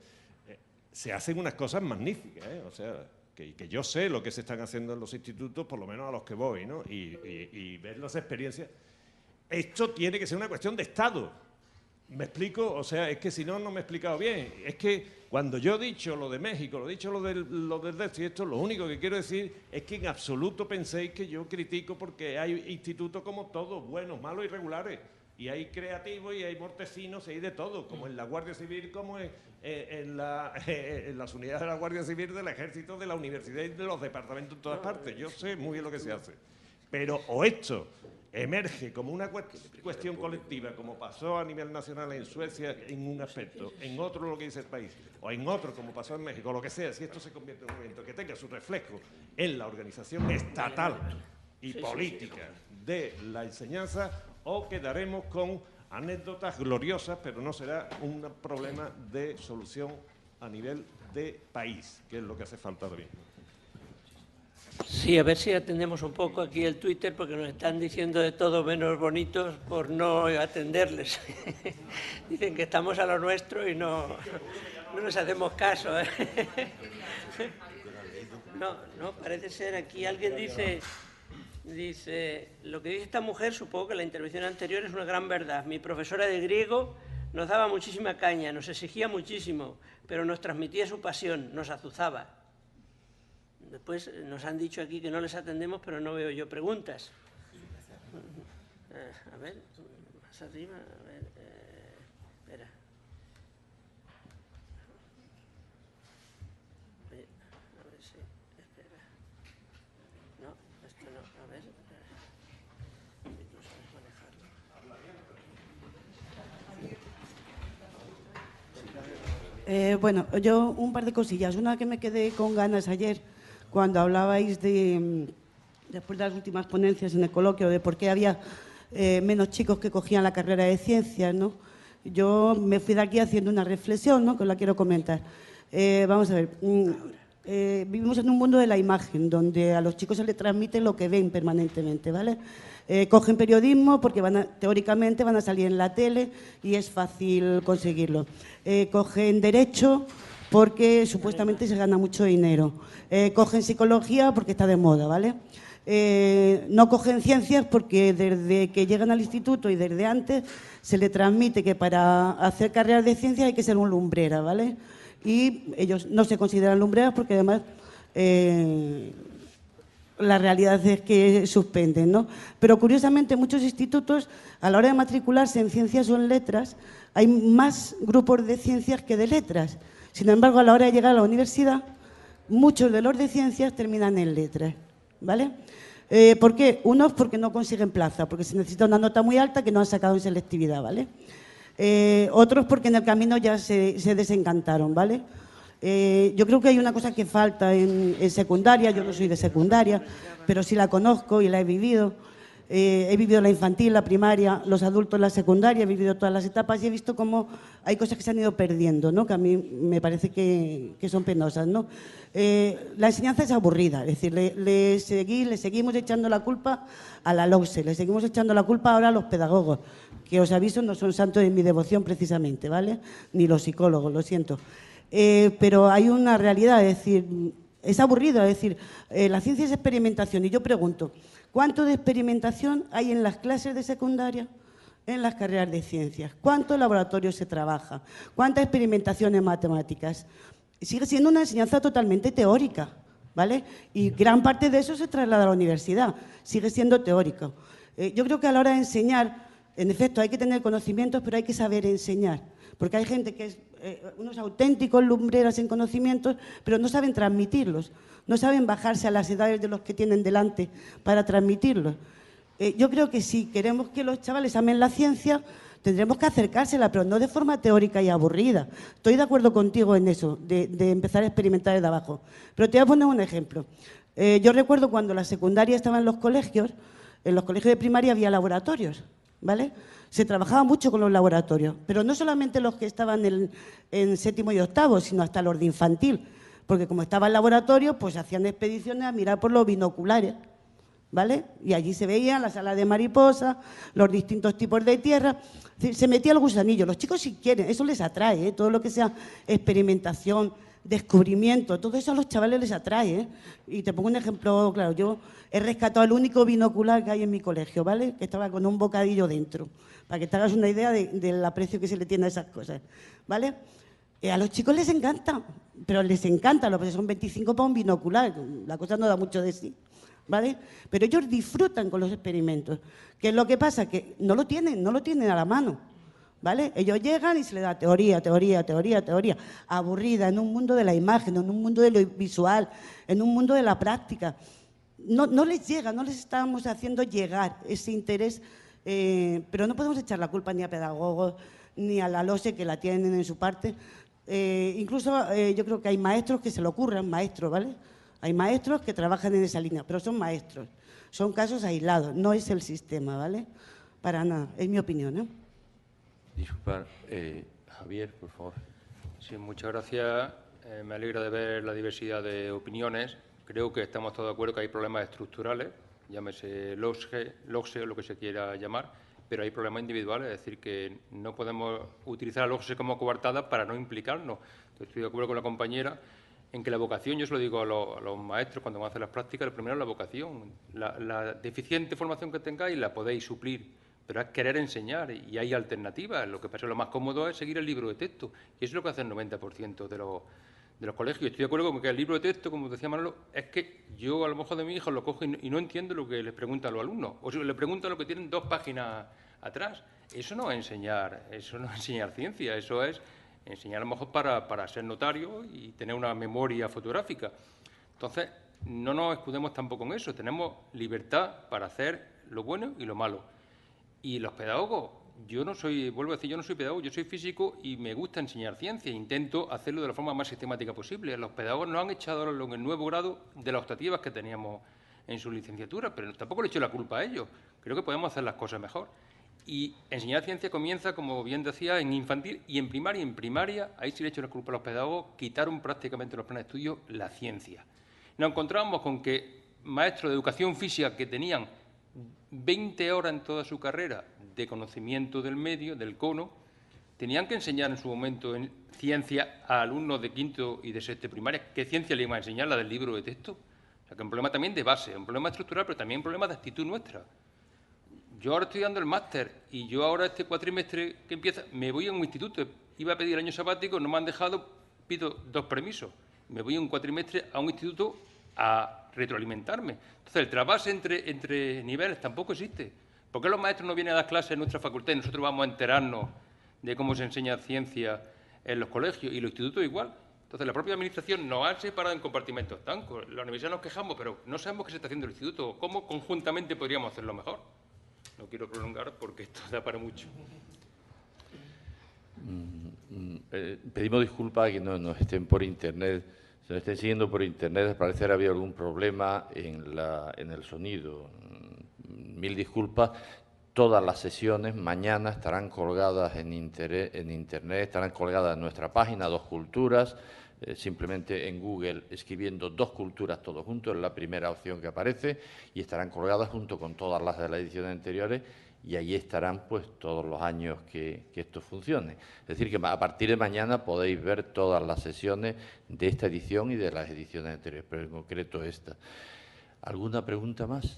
se hacen unas cosas magníficas, o sea, que yo sé lo que se están haciendo en los institutos, por lo menos a los que voy, ¿no?, y ver las experiencias. Esto tiene que ser una cuestión de Estado. ¿Me explico? O sea, es que si no, no me he explicado bien. Es que cuando yo he dicho lo de México, lo he dicho lo del resto y esto, lo único que quiero decir es que en absoluto penséis que yo critico, porque hay institutos como todos, buenos, malos y regulares. Y hay creativos y hay mortecinos y hay de todo, como en la Guardia Civil, como en las unidades de la Guardia Civil, del Ejército, de la Universidad y de los departamentos en todas partes. Yo sé muy bien lo que se hace. Pero o esto emerge como una cuestión colectiva, como pasó a nivel nacional en Suecia en un aspecto, en otro lo que dice el país, o en otro como pasó en México, lo que sea, si esto se convierte en un movimiento que tenga su reflejo en la organización estatal y política de la enseñanza, o quedaremos con anécdotas gloriosas, pero no será un problema de solución a nivel de país, que es lo que hace falta ahora mismo. Sí, a ver si atendemos un poco aquí el Twitter, porque nos están diciendo de todo menos bonitos por no atenderles. Dicen que estamos a lo nuestro y no nos hacemos caso. No, parece ser aquí alguien dice, lo que dice esta mujer, supongo que la intervención anterior es una gran verdad. Mi profesora de griego nos daba muchísima caña, nos exigía muchísimo, pero nos transmitía su pasión, nos azuzaba. Después nos han dicho aquí que no les atendemos, pero no veo yo preguntas. A ver, más arriba, a ver, espera. A ver si, espera. No, esto no, a ver. No sabes manejarlo. Bueno, yo un par de cosillas. Una que me quedé con ganas ayer, cuando hablabais después de las últimas ponencias en el coloquio, de por qué había menos chicos que cogían la carrera de ciencias, ¿no? Yo me fui de aquí haciendo una reflexión, ¿no?, que os la quiero comentar. Vamos a ver, vivimos en un mundo de la imagen, donde a los chicos se les transmite lo que ven permanentemente, ¿vale? Cogen periodismo porque teóricamente van a salir en la tele y es fácil conseguirlo. Cogen derecho porque supuestamente se gana mucho dinero. Cogen psicología porque está de moda, ¿vale? No cogen ciencias porque desde que llegan al instituto y desde antes se les transmite que para hacer carreras de ciencias hay que ser un lumbrera, ¿vale? Y ellos no se consideran lumbreras porque además la realidad es que suspenden, ¿no? Pero curiosamente en muchos institutos, a la hora de matricularse en ciencias o en letras, hay más grupos de ciencias que de letras. Sin embargo, a la hora de llegar a la universidad, muchos de los de ciencias terminan en letras, ¿vale? ¿Por qué? Unos porque no consiguen plaza, porque se necesita una nota muy alta que no han sacado en selectividad, ¿vale? Otros porque en el camino ya se desencantaron, ¿vale? Yo creo que hay una cosa que falta en secundaria. Yo no soy de secundaria, pero sí la conozco y la he vivido. He vivido la infantil, la primaria, los adultos, la secundaria, he vivido todas las etapas y he visto cómo hay cosas que se han ido perdiendo, ¿no?, que a mí me parece que son penosas, ¿no? La enseñanza es aburrida, es decir, le seguimos echando la culpa a la LOCSE, le seguimos echando la culpa ahora a los pedagogos, que os aviso no son santos de mi devoción precisamente, ¿vale? Ni los psicólogos, lo siento. Pero hay una realidad, es decir, es aburrido, es decir, la ciencia es experimentación y yo pregunto, ¿cuánto de experimentación hay en las clases de secundaria, en las carreras de ciencias? ¿Cuántos laboratorios se trabaja? ¿Cuánta experimentación en matemáticas? Sigue siendo una enseñanza totalmente teórica, ¿vale? Y gran parte de eso se traslada a la universidad, sigue siendo teórico. Yo creo que a la hora de enseñar, en efecto, hay que tener conocimientos, pero hay que saber enseñar, porque hay gente que es unos auténticos lumbreras en conocimientos, pero no saben transmitirlos, no saben bajarse a las edades de los que tienen delante para transmitirlos. Yo creo que si queremos que los chavales amen la ciencia, tendremos que acercársela, pero no de forma teórica y aburrida. Estoy de acuerdo contigo en eso, de empezar a experimentar desde abajo. Pero te voy a poner un ejemplo. Yo recuerdo cuando la secundaria estaba en los colegios de primaria había laboratorios, ¿vale? Se trabajaba mucho con los laboratorios, pero no solamente los que estaban en séptimo y octavo, sino hasta los de infantil, porque como estaba el laboratorio, pues hacían expediciones a mirar por los binoculares, ¿vale? Y allí se veían las alas de mariposa, los distintos tipos de tierra, se metía el gusanillo. Los chicos si quieren, eso les atrae, todo lo que sea experimentación, descubrimiento, todo eso a los chavales les atrae, Y te pongo un ejemplo, claro, yo he rescatado el único binocular que hay en mi colegio, ¿vale? Que estaba con un bocadillo dentro, para que te hagas una idea del aprecio que se le tiene a esas cosas, ¿vale? A los chicos les encanta, pero les encanta, los profesores son 25 para un binocular, la cosa no da mucho de sí, ¿vale? Pero ellos disfrutan con los experimentos. ¿Qué es lo que pasa? Que no lo tienen a la mano, ¿vale? Ellos llegan y se les da teoría, aburrida, en un mundo de la imagen, en un mundo de lo visual, en un mundo de la práctica. No les llega, no les estamos haciendo llegar ese interés, pero no podemos echar la culpa ni a pedagogos ni a la LOCSE, que la tienen en su parte. Incluso yo creo que hay maestros que se le ocurran, maestros, ¿vale? Hay maestros que trabajan en esa línea, pero son maestros, son casos aislados, no es el sistema, ¿vale? Para nada, es mi opinión, ¿eh? Disculpad, Javier, por favor. Sí, muchas gracias. Me alegra de ver la diversidad de opiniones. Creo que estamos todos de acuerdo que hay problemas estructurales, llámese LOCSE o lo que se quiera llamar, pero hay problemas individuales, es decir, que no podemos utilizar a LOCSE como coartada para no implicarnos. Estoy de acuerdo con la compañera en que la vocación, yo se lo digo a los maestros cuando van a hacer las prácticas, lo primero es la vocación. La deficiente formación que tengáis la podéis suplir, pero es querer enseñar y hay alternativas. Lo que pasa es que lo más cómodo es seguir el libro de texto, y eso es lo que hace el 90% de los colegios. Estoy de acuerdo con que el libro de texto, como decía Manolo, es que yo a lo mejor de mi hijo lo cojo y no entiendo lo que les pregunta a los alumnos, o si le preguntan lo que tienen 2 páginas atrás. Eso no es enseñar ciencia, eso es enseñar a lo mejor para ser notario y tener una memoria fotográfica. Entonces, no nos escudemos tampoco en eso, tenemos libertad para hacer lo bueno y lo malo. Y los pedagogos, vuelvo a decir, yo no soy pedagogo, yo soy físico y me gusta enseñar ciencia, intento hacerlo de la forma más sistemática posible. Los pedagogos nos han echado en el nuevo grado de las optativas que teníamos en su licenciatura, pero tampoco le echo la culpa a ellos, creo que podemos hacer las cosas mejor. Y enseñar ciencia comienza, como bien decía, en infantil y en primaria. En primaria, ahí sí le echo la culpa a los pedagogos, quitaron prácticamente los planes de estudio la ciencia. Nos encontramos con que maestros de educación física que tenían 20 horas en toda su carrera de conocimiento del medio, del cono, tenían que enseñar en su momento en ciencia a alumnos de 5º y de 6º primaria. ¿Qué ciencia le iban a enseñar? La del libro de texto. O sea, que es un problema también de base, un problema estructural, pero también un problema de actitud nuestra. Yo ahora estoy dando el máster y yo ahora este cuatrimestre que empieza me voy a un instituto. Iba a pedir el año sabático, no me han dejado, pido 2 permisos. Me voy un cuatrimestre a un instituto a retroalimentarme. Entonces, el trasvase entre niveles tampoco existe. ¿Por qué los maestros no vienen a dar clases en nuestra facultad y nosotros vamos a enterarnos de cómo se enseña ciencia en los colegios y los institutos igual? Entonces, la propia administración nos ha separado en compartimentos estancos. La universidad nos quejamos, pero no sabemos qué se está haciendo en el instituto. ¿Cómo conjuntamente podríamos hacerlo mejor? No quiero prolongar porque esto da para mucho. Pedimos disculpas a que no estén por Internet. Si nos estén siguiendo por Internet, al parecer había algún problema en el sonido. Mil disculpas. Todas las sesiones mañana estarán colgadas en Internet, estarán colgadas en nuestra página, 2 Culturas. Simplemente en Google escribiendo 2 Culturas todos juntos, es la primera opción que aparece, y estarán colgadas junto con todas las de las ediciones anteriores, y ahí estarán pues todos los años que esto funcione. Es decir, que a partir de mañana podéis ver todas las sesiones de esta edición y de las ediciones anteriores, pero en concreto esta. ¿Alguna pregunta más?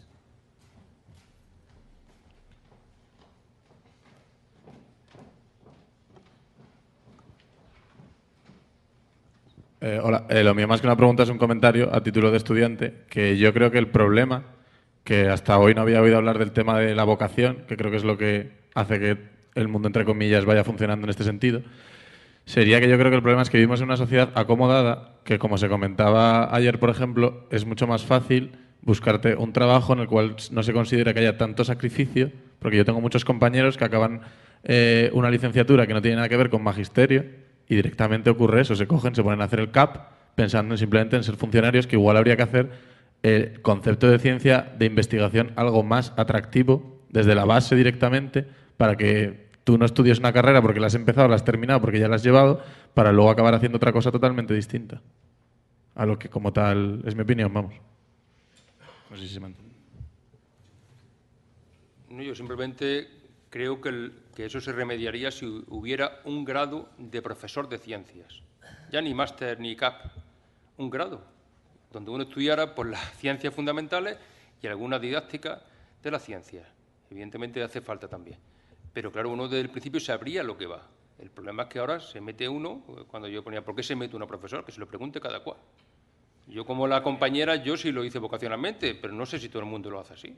Hola, lo mío más que una pregunta es un comentario a título de estudiante, que yo creo que el problema, que hasta hoy no había oído hablar del tema de la vocación, que creo que es lo que hace que el mundo, entre comillas, vaya funcionando en este sentido, sería que yo creo que el problema es que vivimos en una sociedad acomodada, que como se comentaba ayer, por ejemplo, es mucho más fácil buscarte un trabajo en el cual no se considera que haya tanto sacrificio, porque yo tengo muchos compañeros que acaban una licenciatura que no tiene nada que ver con magisterio, y directamente ocurre eso, se ponen a hacer el CAP pensando simplemente en ser funcionarios, que igual habría que hacer el concepto de ciencia de investigación algo más atractivo desde la base directamente, para que tú no estudies una carrera porque la has empezado, la has terminado, porque ya la has llevado, para luego acabar haciendo otra cosa totalmente distinta a lo que como tal es mi opinión, vamos. No sé si se me entiende. No, yo simplemente creo que eso se remediaría si hubiera un grado de profesor de ciencias. Ya ni máster ni CAP, un grado, donde uno estudiara por las ciencias fundamentales y alguna didáctica de las ciencias. Evidentemente hace falta también. Pero claro, uno desde el principio sabría lo que va. El problema es que ahora se mete uno, cuando yo ponía, ¿por qué se mete una profesora? Que se lo pregunte cada cual. Yo como la compañera, yo sí lo hice vocacionalmente, pero no sé si todo el mundo lo hace así.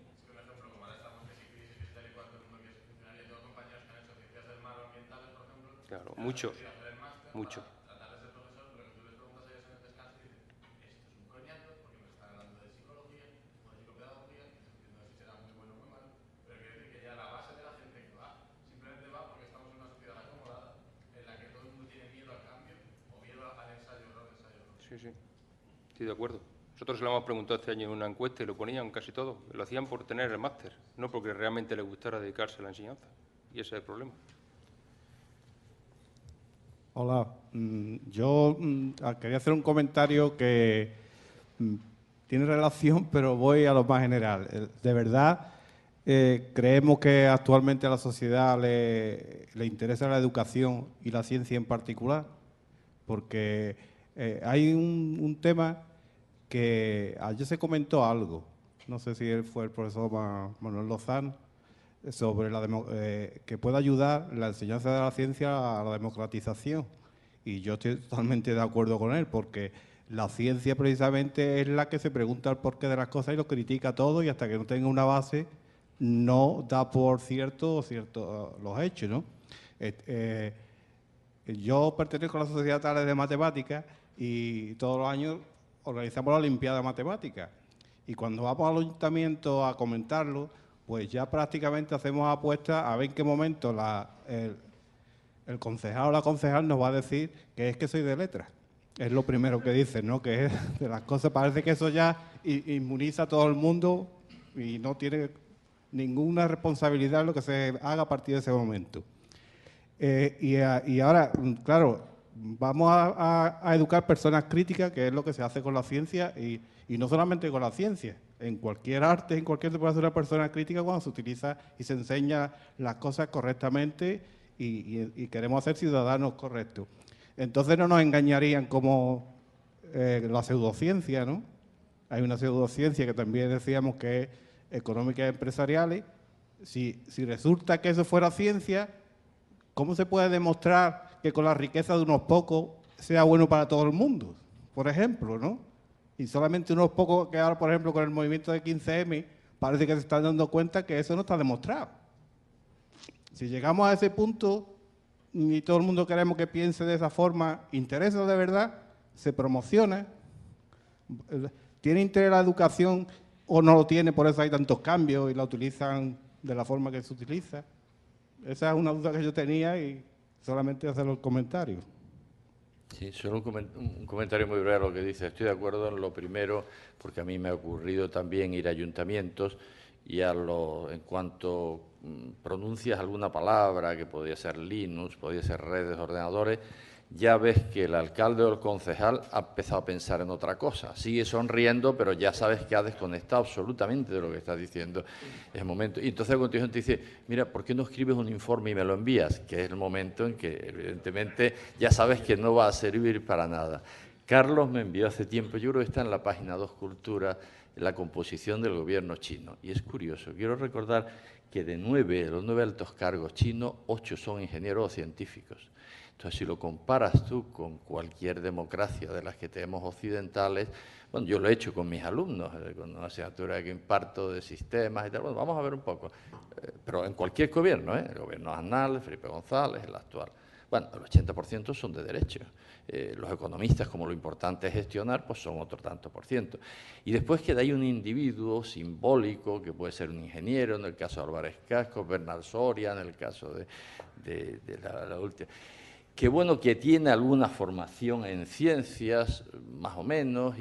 Claro, mucho. Sí. Estoy de acuerdo. Nosotros se lo hemos preguntado este año en una encuesta y lo ponían casi todos. Lo hacían por tener el máster, no porque realmente les gustara dedicarse a la enseñanza. Y ese es el problema. Hola. Yo quería hacer un comentario que tiene relación, pero voy a lo más general. De verdad, creemos que actualmente a la sociedad le interesa la educación y la ciencia en particular, porque Hay un tema que ayer se comentó algo, no sé si fue el profesor Manuel Lozán, sobre que puede ayudar la enseñanza de la ciencia a la democratización. Y yo estoy totalmente de acuerdo con él, porque la ciencia precisamente es la que se pregunta el porqué de las cosas y lo critica todo, y hasta que no tenga una base no da por cierto los hechos, ¿no? Yo pertenezco a la Sociedad Tales de Matemáticas y todos los años organizamos la Olimpiada de Matemáticas. Y cuando vamos al ayuntamiento a comentarlo, pues ya prácticamente hacemos apuestas a ver en qué momento el concejal o la concejal nos va a decir que es que soy de letras. Es lo primero que dicen, ¿no? Que es de las cosas, parece que eso ya inmuniza a todo el mundo y no tiene ninguna responsabilidad en lo que se haga a partir de ese momento. Y ahora, claro, vamos a educar personas críticas, que es lo que se hace con la ciencia, y no solamente con la ciencia. En cualquier arte, en cualquier se puede hacer una persona crítica cuando se utiliza y se enseña las cosas correctamente y queremos ser ciudadanos correctos. Entonces no nos engañarían como la pseudociencia, ¿no? Hay una pseudociencia que también decíamos que es económica y empresariales. Si resulta que eso fuera ciencia, ¿cómo se puede demostrar que con la riqueza de unos pocos sea bueno para todo el mundo? Por ejemplo, ¿no? Y solamente unos pocos que ahora, por ejemplo, con el movimiento de 15M, parece que se están dando cuenta que eso no está demostrado. Si llegamos a ese punto y todo el mundo queremos que piense de esa forma, interesa de verdad, se promociona, tiene interés la educación o no lo tiene, por eso hay tantos cambios y la utilizan de la forma que se utiliza. Esa es una duda que yo tenía y solamente hacer los comentarios. Sí, solo un comentario muy breve a lo que dice. Estoy de acuerdo en lo primero, porque a mí me ha ocurrido también ir a ayuntamientos y en cuanto pronuncias alguna palabra, que podría ser Linux, podría ser redes, ordenadores, ya ves que el alcalde o el concejal ha empezado a pensar en otra cosa. Sigue sonriendo, pero ya sabes que ha desconectado absolutamente de lo que estás diciendo en el momento. Y entonces a continuación te dice, mira, ¿por qué no escribes un informe y me lo envías? Que es el momento en que, evidentemente, ya sabes que no va a servir para nada. Carlos me envió hace tiempo, yo creo que está en la página 2 Cultura, la composición del gobierno chino. Y es curioso, quiero recordar que de los 9 altos cargos chinos, 8 son ingenieros o científicos. Entonces, si lo comparas tú con cualquier democracia de las que tenemos occidentales, bueno, yo lo he hecho con mis alumnos, con una asignatura que imparto de sistemas y tal, bueno, vamos a ver un poco, pero en cualquier gobierno, el gobierno Aznar, Felipe González, el actual, bueno, el 80% son de derecho. Los economistas, como lo importante es gestionar, pues son otro tanto por ciento. Y después queda ahí un individuo simbólico, que puede ser un ingeniero, en el caso de Álvarez Casco, Bernal Soria, en el caso de la última. Qué bueno que tiene alguna formación en ciencias, más o menos,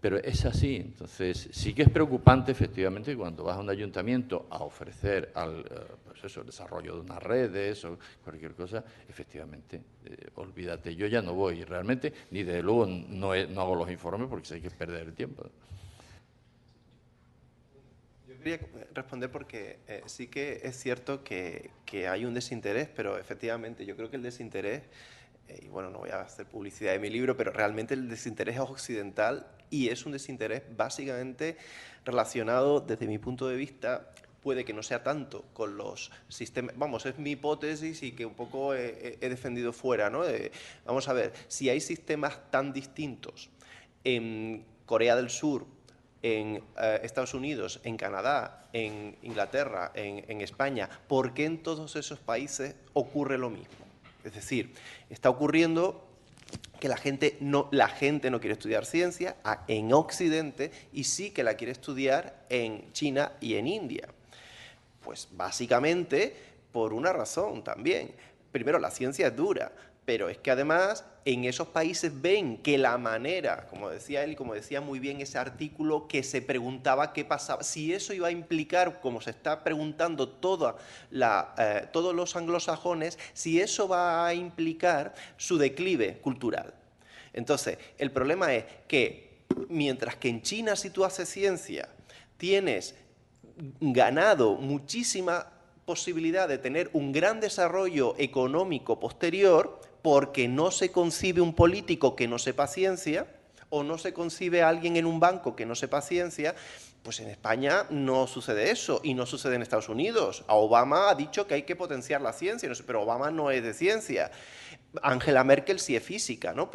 pero es así. Entonces, sí que es preocupante, efectivamente, cuando vas a un ayuntamiento a ofrecer el desarrollo de unas redes o cualquier cosa, efectivamente, olvídate. Yo ya no voy realmente, ni de luego no hago los informes porque sé que es perder el tiempo. Quería responder porque sí que es cierto que hay un desinterés, pero efectivamente yo creo que el desinterés, y bueno, no voy a hacer publicidad de mi libro, pero realmente el desinterés es occidental y es un desinterés básicamente relacionado, desde mi punto de vista, puede que no sea tanto con los sistemas, vamos, es mi hipótesis y que un poco he defendido fuera, ¿no? Vamos a ver, si hay sistemas tan distintos en Corea del Sur, en Estados Unidos, en Canadá, en Inglaterra, en España, ¿por qué en todos esos países ocurre lo mismo? Es decir, está ocurriendo que la gente no quiere estudiar ciencia en Occidente y sí que la quiere estudiar en China y en India. Pues básicamente por una razón también. Primero, la ciencia es dura, pero es que además en esos países ven que la manera, como decía él y como decía muy bien ese artículo, que se preguntaba qué pasaba, si eso iba a implicar, como se está preguntando todos los anglosajones, si eso va a implicar su declive cultural. Entonces, el problema es que mientras que en China, si tú haces ciencia, tienes ganado muchísima posibilidad de tener un gran desarrollo económico posterior, porque no se concibe un político que no sepa ciencia, o no se concibe a alguien en un banco que no sepa ciencia, pues en España no sucede eso, y no sucede en Estados Unidos. A Obama ha dicho que hay que potenciar la ciencia, no sé, pero Obama no es de ciencia. Angela Merkel sí es física, ¿no?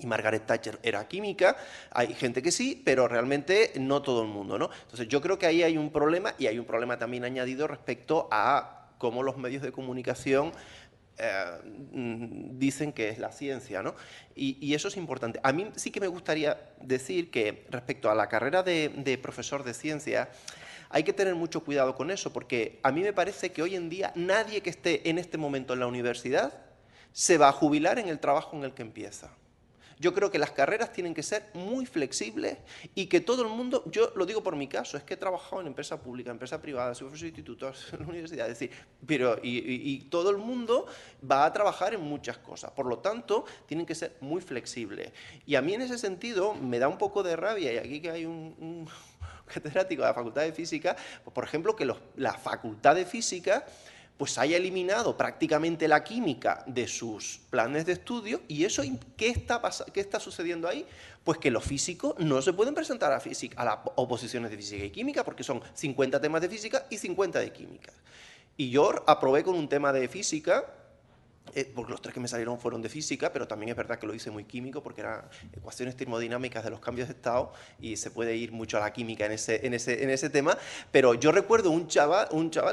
Y Margaret Thatcher era química, hay gente que sí, pero realmente no todo el mundo, ¿no? Entonces yo creo que ahí hay un problema, y hay un problema también añadido respecto a cómo los medios de comunicación dicen que es la ciencia, ¿no? Y eso es importante. A mí sí que me gustaría decir que respecto a la carrera de profesor de ciencia, hay que tener mucho cuidado con eso, porque a mí me parece que hoy en día nadie que esté en este momento en la universidad se va a jubilar en el trabajo en el que empieza. Yo creo que las carreras tienen que ser muy flexibles y que todo el mundo, yo lo digo por mi caso, es que he trabajado en empresa pública, empresa privada, soy profesor de institutos, en la universidad, es decir, pero y todo el mundo va a trabajar en muchas cosas, por lo tanto, tienen que ser muy flexibles. Y a mí en ese sentido me da un poco de rabia, y aquí que hay un catedrático de la Facultad de Física, pues, por ejemplo, que la Facultad de Física pues haya eliminado prácticamente la química de sus planes de estudio. ¿Y eso qué está sucediendo ahí? Pues que los físicos no se pueden presentar a las oposiciones de física y química, porque son 50 temas de física y 50 de química. Y yo aprobé con un tema de física, porque los 3 que me salieron fueron de física, pero también es verdad que lo hice muy químico, porque eran ecuaciones termodinámicas de los cambios de estado, y se puede ir mucho a la química en ese tema. Pero yo recuerdo un chaval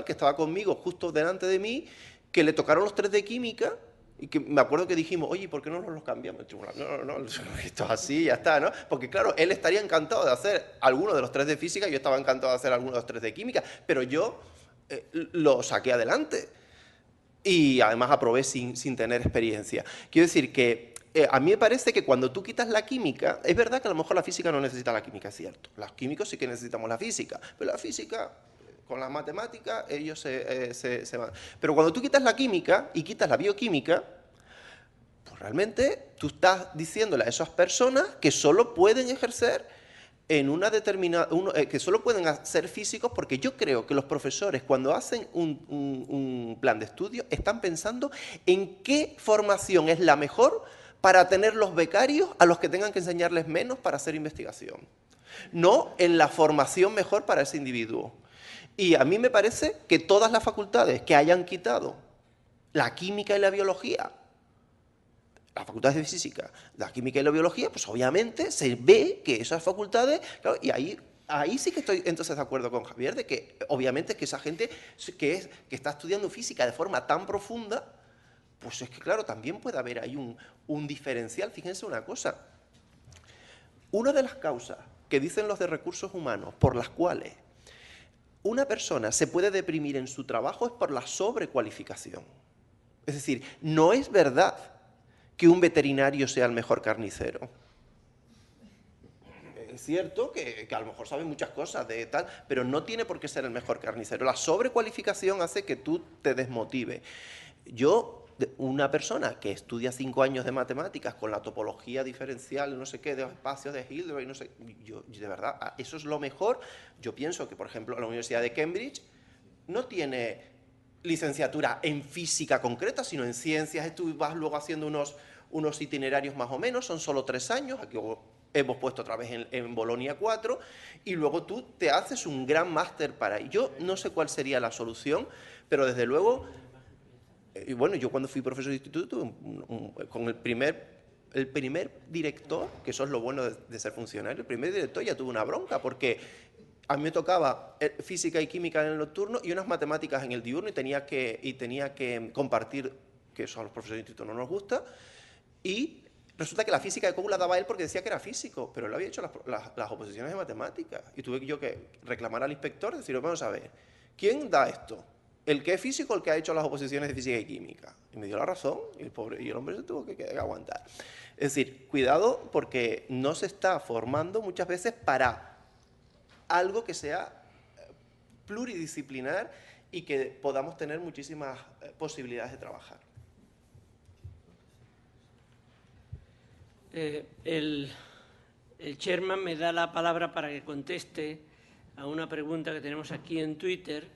que estaba conmigo justo delante de mí, que le tocaron los 3 de química, y que me acuerdo que dijimos, oye, ¿por qué no nos los cambiamos? No, esto es así, ya está, ¿no? Porque claro, él estaría encantado de hacer alguno de los 3 de física, yo estaba encantado de hacer alguno de los 3 de química, pero yo lo saqué adelante. Y además aprobé sin tener experiencia. Quiero decir que a mí me parece que cuando tú quitas la química, es verdad que a lo mejor la física no necesita la química, es cierto. Los químicos sí que necesitamos la física, pero la física, con las matemáticas, ellos se van. Pero cuando tú quitas la química y quitas la bioquímica, pues realmente tú estás diciéndole a esas personas que solo pueden ejercer en una determinada, que solo pueden ser físicos, porque yo creo que los profesores cuando hacen un plan de estudio están pensando en qué formación es la mejor para tener los becarios a los que tengan que enseñarles menos para hacer investigación, no en la formación mejor para ese individuo. Y a mí me parece que todas las facultades que hayan quitado la química y la biología, las facultades de física, la química y la biología, pues obviamente se ve que esas facultades, claro, y ahí sí que estoy entonces de acuerdo con Javier, de que obviamente es que esa gente que está estudiando física de forma tan profunda, pues es que claro, también puede haber ahí un diferencial. Fíjense una cosa, una de las causas que dicen los de recursos humanos por las cuales una persona se puede deprimir en su trabajo es por la sobrecualificación. Es decir, no es verdad que un veterinario sea el mejor carnicero. Es cierto que a lo mejor sabe muchas cosas de tal, pero no tiene por qué ser el mejor carnicero. La sobrecualificación hace que tú te desmotive. Una persona que estudia 5 años de matemáticas con la topología diferencial, no sé qué, de los espacios de Hilbert, no sé, yo de verdad, eso es lo mejor. Yo pienso que, por ejemplo, la Universidad de Cambridge no tiene licenciatura en física concreta, sino en ciencias. Tú vas luego haciendo unos itinerarios más o menos, son solo 3 años, aquí hemos puesto otra vez en Bolonia 4, y luego tú te haces un gran máster para ahí. Yo no sé cuál sería la solución, pero desde luego, y bueno, yo cuando fui profesor de instituto, con el primer director, que eso es lo bueno de ser funcionario, el primer director ya tuvo una bronca, porque a mí me tocaba física y química en el nocturno y unas matemáticas en el diurno, y tenía que compartir, que eso a los profesores de instituto no nos gusta, y resulta que la física de cómula daba él porque decía que era físico, pero él había hecho las oposiciones de matemáticas, y tuve yo que reclamar al inspector, decir, vamos a ver, ¿quién da esto? ¿El que es físico o el que ha hecho las oposiciones de física y química? Y me dio la razón, y el hombre se tuvo que aguantar. Es decir, cuidado, porque no se está formando muchas veces para algo que sea pluridisciplinar y que podamos tener muchísimas posibilidades de trabajar. El chairman me da la palabra para que conteste a una pregunta que tenemos aquí en Twitter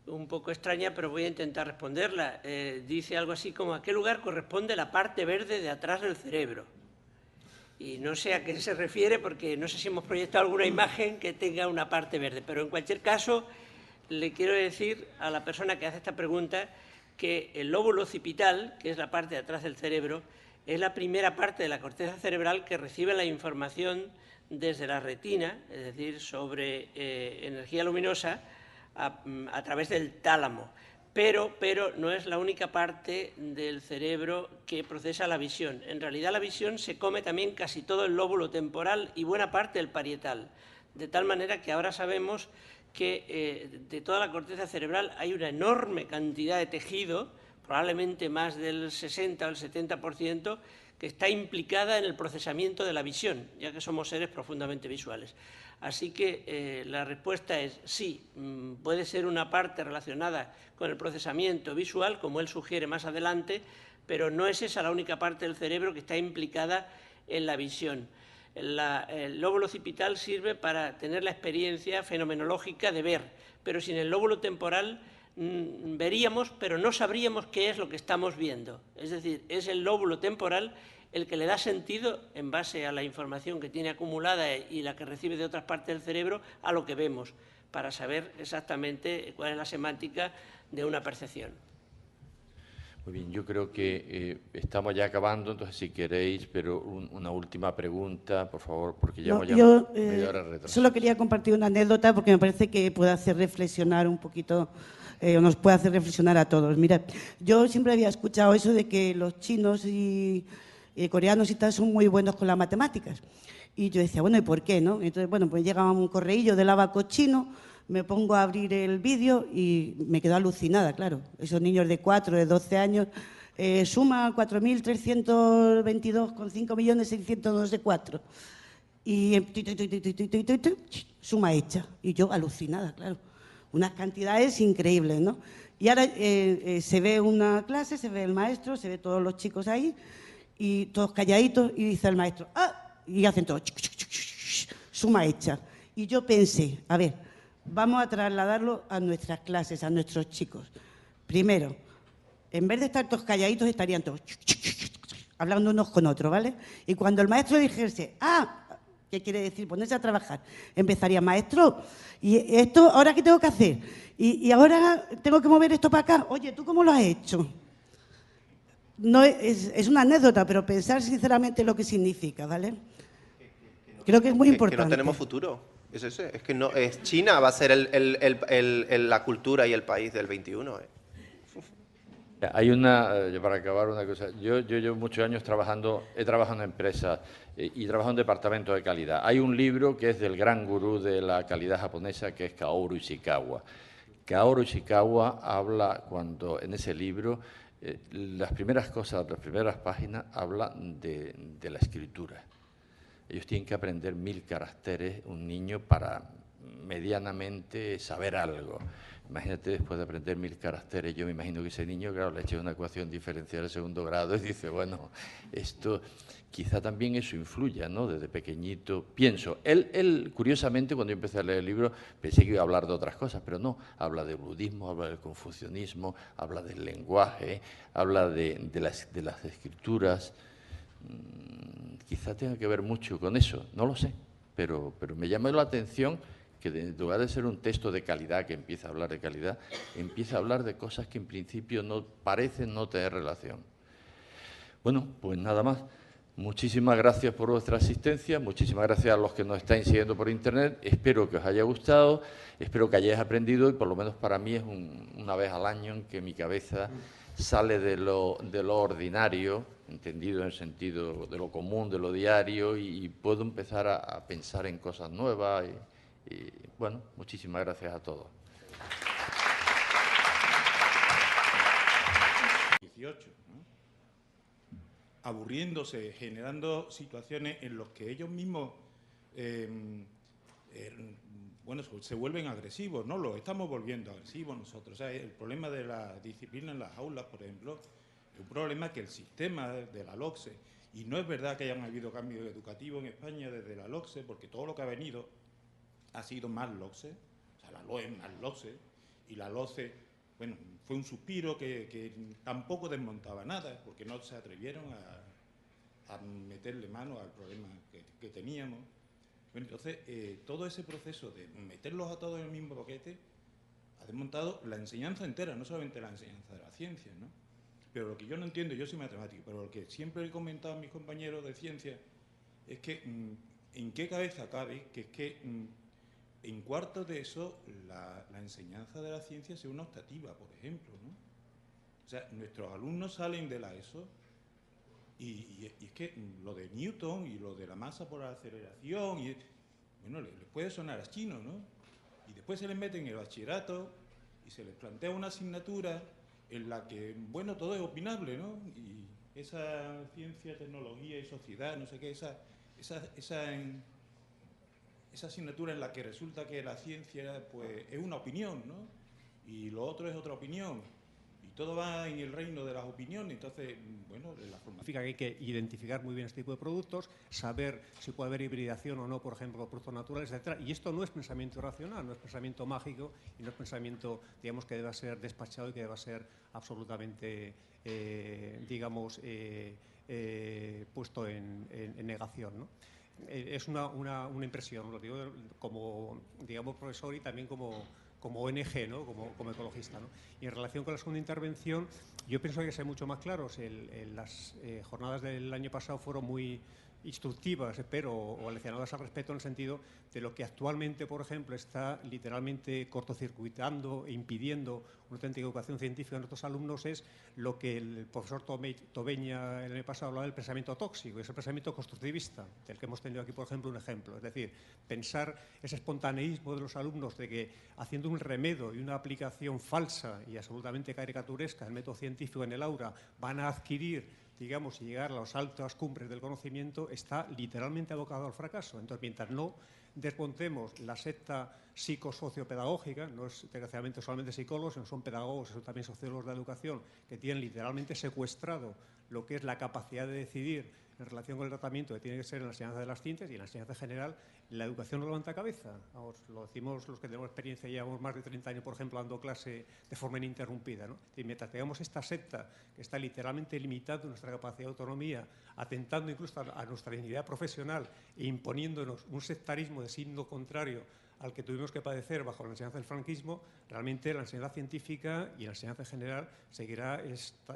un poco extraña, pero voy a intentar responderla. Dice algo así como: ¿a qué lugar corresponde la parte verde de atrás del cerebro? Y no sé a qué se refiere, porque no sé si hemos proyectado alguna imagen que tenga una parte verde, pero en cualquier caso le quiero decir a la persona que hace esta pregunta que el lóbulo occipital, que es la parte de atrás del cerebro, es la primera parte de la corteza cerebral que recibe la información desde la retina, es decir, sobre energía luminosa, a través del tálamo. Pero no es la única parte del cerebro que procesa la visión. En realidad la visión se come también casi todo el lóbulo temporal y buena parte del parietal, de tal manera que ahora sabemos que de toda la corteza cerebral hay una enorme cantidad de tejido, probablemente más del 60 o el 70%, que está implicada en el procesamiento de la visión, ya que somos seres profundamente visuales. Así que la respuesta es sí, puede ser una parte relacionada con el procesamiento visual, como él sugiere más adelante, pero no es esa la única parte del cerebro que está implicada en la visión. El lóbulo occipital sirve para tener la experiencia fenomenológica de ver, pero sin el lóbulo temporal veríamos, pero no sabríamos qué es lo que estamos viendo. Es decir, es el lóbulo temporal el que le da sentido, en base a la información que tiene acumulada y la que recibe de otras partes del cerebro, a lo que vemos, para saber exactamente cuál es la semántica de una percepción. Muy bien, yo creo que estamos ya acabando, entonces si queréis, pero una última pregunta, por favor, porque ya hemos media hora retrasado. Solo quería compartir una anécdota porque me parece que puede hacer reflexionar un poquito, o nos puede hacer reflexionar a todos. Mira, yo siempre había escuchado eso de que los chinos y coreanos y tal son muy buenos con las matemáticas. Y yo decía, bueno, ¿y por qué, no? Entonces, bueno, pues llega un correillo del abaco chino, me pongo a abrir el vídeo y me quedo alucinada, claro. Esos niños de 4, de 12 años, suma 4.322,5.600.000 no sé cuatro. Y suma hecha. Y yo alucinada, claro. Unas cantidades increíbles, ¿no? Y ahora se ve una clase, se ve el maestro, se ve todos los chicos ahí, y todos calladitos, y dice el maestro, ¡ah! Y hacen todo, suma hecha. Y yo pensé, a ver, vamos a trasladarlo a nuestras clases, a nuestros chicos. Primero, en vez de estar todos calladitos, estarían todos hablando unos con otros, ¿vale? Y cuando el maestro dijese, ¿qué quiere decir? Ponerse a trabajar. Empezaría, maestro, ¿y esto ahora qué tengo que hacer? Y ahora tengo que mover esto para acá. Oye, ¿tú cómo lo has hecho? No es una anécdota, pero pensar sinceramente lo que significa, ¿vale? Creo que es muy importante. Que no tenemos futuro. Es ese. Es que no, China va a ser la cultura y el país del 21. Hay para acabar, una cosa. Yo llevo muchos años he trabajado en empresas y trabajo en departamentos de calidad. Hay un libro que es del gran gurú de la calidad japonesa, que es Kaoru Ishikawa. Kaoru Ishikawa habla, en ese libro, las primeras páginas hablan de la escritura. Ellos tienen que aprender 1000 caracteres, un niño, para medianamente saber algo. Imagínate, después de aprender 1000 caracteres, yo me imagino que ese niño, claro, le eché una ecuación diferencial de segundo grado y dice, bueno, esto, quizá también eso influya, ¿no? Desde pequeñito, pienso. Él, curiosamente, cuando yo empecé a leer el libro, pensé que iba a hablar de otras cosas, pero no, habla del budismo, habla del confucianismo, habla del lenguaje, habla de las escrituras. Quizá tenga que ver mucho con eso, no lo sé, pero me llamó la atención que en lugar de ser un texto de calidad que empieza a hablar de calidad, empieza a hablar de cosas que en principio no parecen no tener relación. Bueno, pues nada más. Muchísimas gracias por vuestra asistencia, muchísimas gracias a los que nos estáis siguiendo por internet. Espero que os haya gustado, espero que hayáis aprendido, y por lo menos para mí es una vez al año en que mi cabeza sale de lo ordinario, entendido en el sentido de lo común, de lo diario, y puedo empezar a pensar en cosas nuevas. Y bueno, muchísimas gracias a todos. 18, ¿no? Aburriéndose, generando situaciones en las que ellos mismos se vuelven agresivos, ¿no? Los estamos volviendo agresivos nosotros. O sea, el problema de la disciplina en las aulas, por ejemplo, es un problema que el sistema de la LOCSE, y no es verdad que hayan habido cambios educativos en España desde la LOCSE, porque todo lo que ha venido ha sido más LOCSE, o sea, la LOE más LOCSE, Y la LOCE, bueno, fue un suspiro que tampoco desmontaba nada, porque no se atrevieron a meterle mano al problema que teníamos. Bueno, entonces, todo ese proceso de meterlos a todos en el mismo paquete ha desmontado la enseñanza entera, no solamente la enseñanza de la ciencia, ¿no? Pero lo que yo no entiendo, yo soy matemático, pero lo que siempre he comentado a mis compañeros de ciencia es que en qué cabeza cabe que es que en cuarto de eso la enseñanza de la ciencia sea una optativa, por ejemplo, ¿no? O sea, nuestros alumnos salen de la ESO y es que lo de Newton y lo de la masa por aceleración, bueno, les puede sonar a chino, ¿no? Y después se les mete en el bachillerato y se les plantea una asignatura en la que, bueno, todo es opinable, ¿no? Y esa ciencia, tecnología y sociedad, no sé qué, esa asignatura en la que resulta que la ciencia, pues, es una opinión, ¿no? Y lo otro es otra opinión. Y todo va en el reino de las opiniones. Entonces, bueno, la formación... Significa que hay que identificar muy bien este tipo de productos, saber si puede haber hibridación o no, por ejemplo, productos naturales, etcétera. Y esto no es pensamiento racional, no es pensamiento mágico y no es pensamiento, digamos, que deba ser despachado y que deba ser absolutamente, digamos, puesto en negación, ¿no? Es una impresión, lo digo como, digamos, profesor y también como ONG, ¿no? como ecologista, ¿no? Y en relación con la segunda intervención, yo pienso que hay que ser mucho más claros. Las jornadas del año pasado fueron muy instructivas, espero, o leccionadas al respecto, en el sentido de lo que actualmente, por ejemplo, está literalmente cortocircuitando e impidiendo una auténtica educación científica en nuestros alumnos es lo que el profesor Tobeña el año pasado hablaba del pensamiento tóxico, es el pensamiento constructivista, del que hemos tenido aquí, por ejemplo, un ejemplo. Es decir, pensar ese espontaneísmo de los alumnos de que haciendo un remedio y una aplicación falsa y absolutamente caricaturesca del método científico en el aula van a adquirir, digamos, y llegar a las altas cumbres del conocimiento, está literalmente abocado al fracaso. Entonces, mientras no desmontemos la secta psicosociopedagógica, no es desgraciadamente solamente psicólogos, sino son pedagogos, son también sociólogos de la educación, que tienen literalmente secuestrado lo que es la capacidad de decidir en relación con el tratamiento que tiene que ser en la enseñanza de las ciencias y en la enseñanza general, la educación no levanta cabeza. Vamos, lo decimos los que tenemos experiencia, llevamos más de 30 años, por ejemplo, dando clase de forma ininterrumpida, ¿no? Y mientras tengamos esta secta que está literalmente limitando nuestra capacidad de autonomía, atentando incluso a nuestra dignidad profesional e imponiéndonos un sectarismo de signo contrario al que tuvimos que padecer bajo la enseñanza del franquismo, realmente la enseñanza científica y la enseñanza general seguirá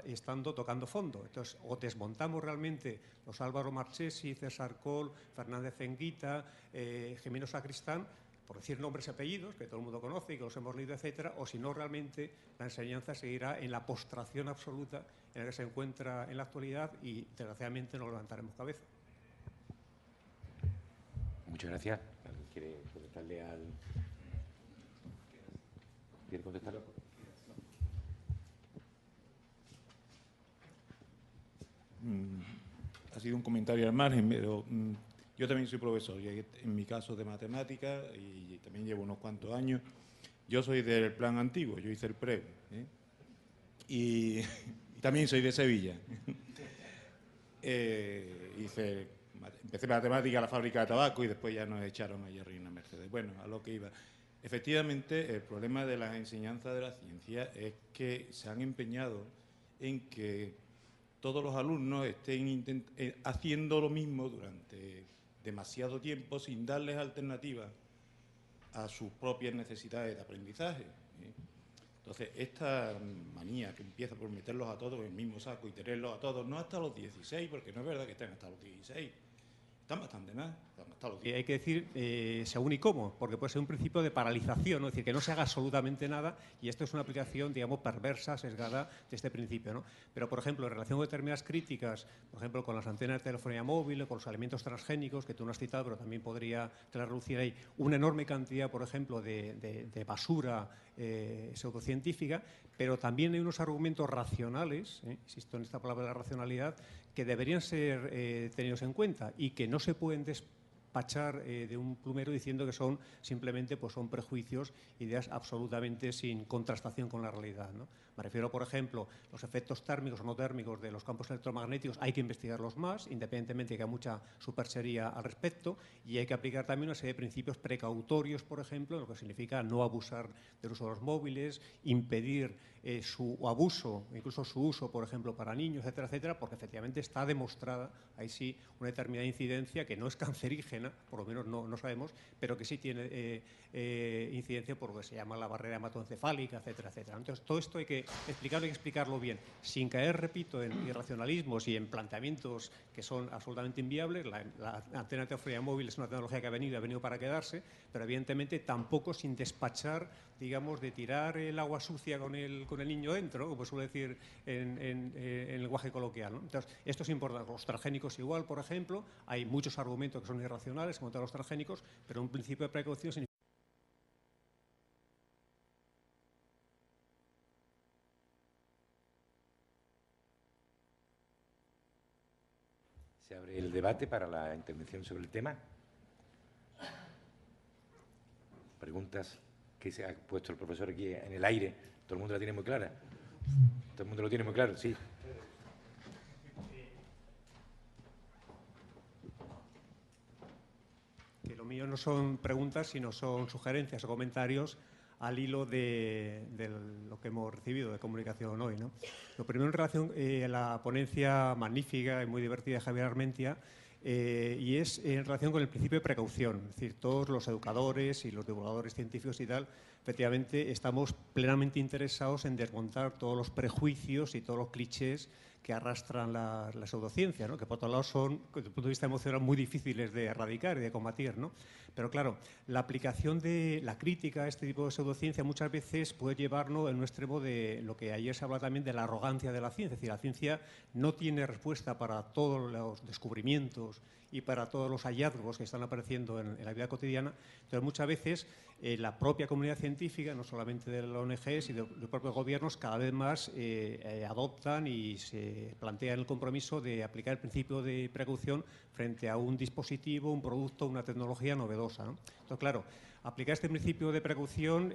estando tocando fondo. Entonces, o desmontamos realmente los Álvaro Marchesi, César Coll, Fernández Enguita, Jimeno Sacristán, por decir nombres y apellidos, que todo el mundo conoce y que los hemos leído, etcétera, o si no, realmente la enseñanza seguirá en la postración absoluta en la que se encuentra en la actualidad y, desgraciadamente, no levantaremos cabeza. Muchas gracias. ¿Quiere contestarle al...? ¿Quiere contestar? Ha sido un comentario al margen, pero yo también soy profesor, y en mi caso de matemáticas, y también llevo unos cuantos años. Yo soy del plan antiguo, yo hice el PREU, ¿eh? Y también soy de Sevilla. Empecé matemática en la fábrica de tabaco y después ya nos echaron allá arriba en Mercedes. Bueno, a lo que iba. Efectivamente, el problema de las enseñanzas de la ciencia es que se han empeñado en que todos los alumnos estén haciendo lo mismo durante demasiado tiempo sin darles alternativas a sus propias necesidades de aprendizaje, ¿eh? Entonces, esta manía que empieza por meterlos a todos en el mismo saco y tenerlos a todos, no hasta los 16, porque no es verdad que estén hasta los 16, están bastante más, están hasta los 16. Hay que decir según y cómo, porque puede ser un principio de paralización, ¿no? Es decir, que no se haga absolutamente nada, y esto es una aplicación, digamos, perversa, sesgada de este principio, ¿no? Pero, por ejemplo, en relación con determinadas críticas, por ejemplo, con las antenas de telefonía móvil, con los alimentos transgénicos, que tú no has citado, pero también podría relucir ahí una enorme cantidad, por ejemplo, de basura pseudocientífica, pero también hay unos argumentos racionales, insisto en esta palabra de la racionalidad, que deberían ser tenidos en cuenta y que no se pueden despachar de un plumero diciendo que son simplemente pues, son prejuicios, ideas absolutamente sin contrastación con la realidad, ¿no? Me refiero, por ejemplo, los efectos térmicos o no térmicos de los campos electromagnéticos, hay que investigarlos más, independientemente de que haya mucha superchería al respecto, y hay que aplicar también una serie de principios precautorios, por ejemplo, lo que significa no abusar del uso de los móviles, impedir su abuso, incluso su uso, por ejemplo, para niños, etcétera, etcétera, porque efectivamente está demostrada, ahí sí, una determinada incidencia que no es cancerígena, por lo menos no sabemos, pero que sí tiene incidencia por lo que se llama la barrera hematoencefálica, etcétera, etcétera. Entonces, todo esto hay que explicarlo bien, sin caer, repito, en irracionalismos y en planteamientos que son absolutamente inviables. La antena de telefonía móvil es una tecnología que ha venido para quedarse, pero evidentemente tampoco sin despachar, digamos, de tirar el agua sucia con el niño dentro, como suele decir en lenguaje coloquial, ¿no? Entonces, esto es importante. Los transgénicos igual, por ejemplo, hay muchos argumentos que son irracionales contra los transgénicos, pero un principio de precaución significa. Se abre el debate para la intervención sobre el tema. Preguntas que se ha puesto el profesor aquí en el aire. ¿Todo el mundo la tiene muy clara? ¿Todo el mundo lo tiene muy claro? Sí. Que lo mío no son preguntas, sino son sugerencias o comentarios al hilo de lo que hemos recibido de comunicación hoy, ¿no? Lo primero en relación a la ponencia magnífica y muy divertida de Javier Armentia, y es en relación con el principio de precaución. Es decir, todos los educadores y los divulgadores científicos y tal, efectivamente, estamos plenamente interesados en desmontar todos los prejuicios y todos los clichés que arrastran la pseudociencia, ¿no? Que por otro lado son, desde el punto de vista emocional, muy difíciles de erradicar y de combatir, ¿no? Pero claro, la aplicación de la crítica a este tipo de pseudociencia muchas veces puede llevarnos en un extremo de lo que ayer se habla también de la arrogancia de la ciencia. Es decir, la ciencia no tiene respuesta para todos los descubrimientos y para todos los hallazgos que están apareciendo en la vida cotidiana. Entonces, muchas veces la propia comunidad científica, no solamente de las ONGs y de los propios gobiernos, cada vez más adoptan y se plantean el compromiso de aplicar el principio de precaución frente a un dispositivo, un producto, una tecnología novedosa, ¿no? Entonces, claro, aplicar este principio de precaución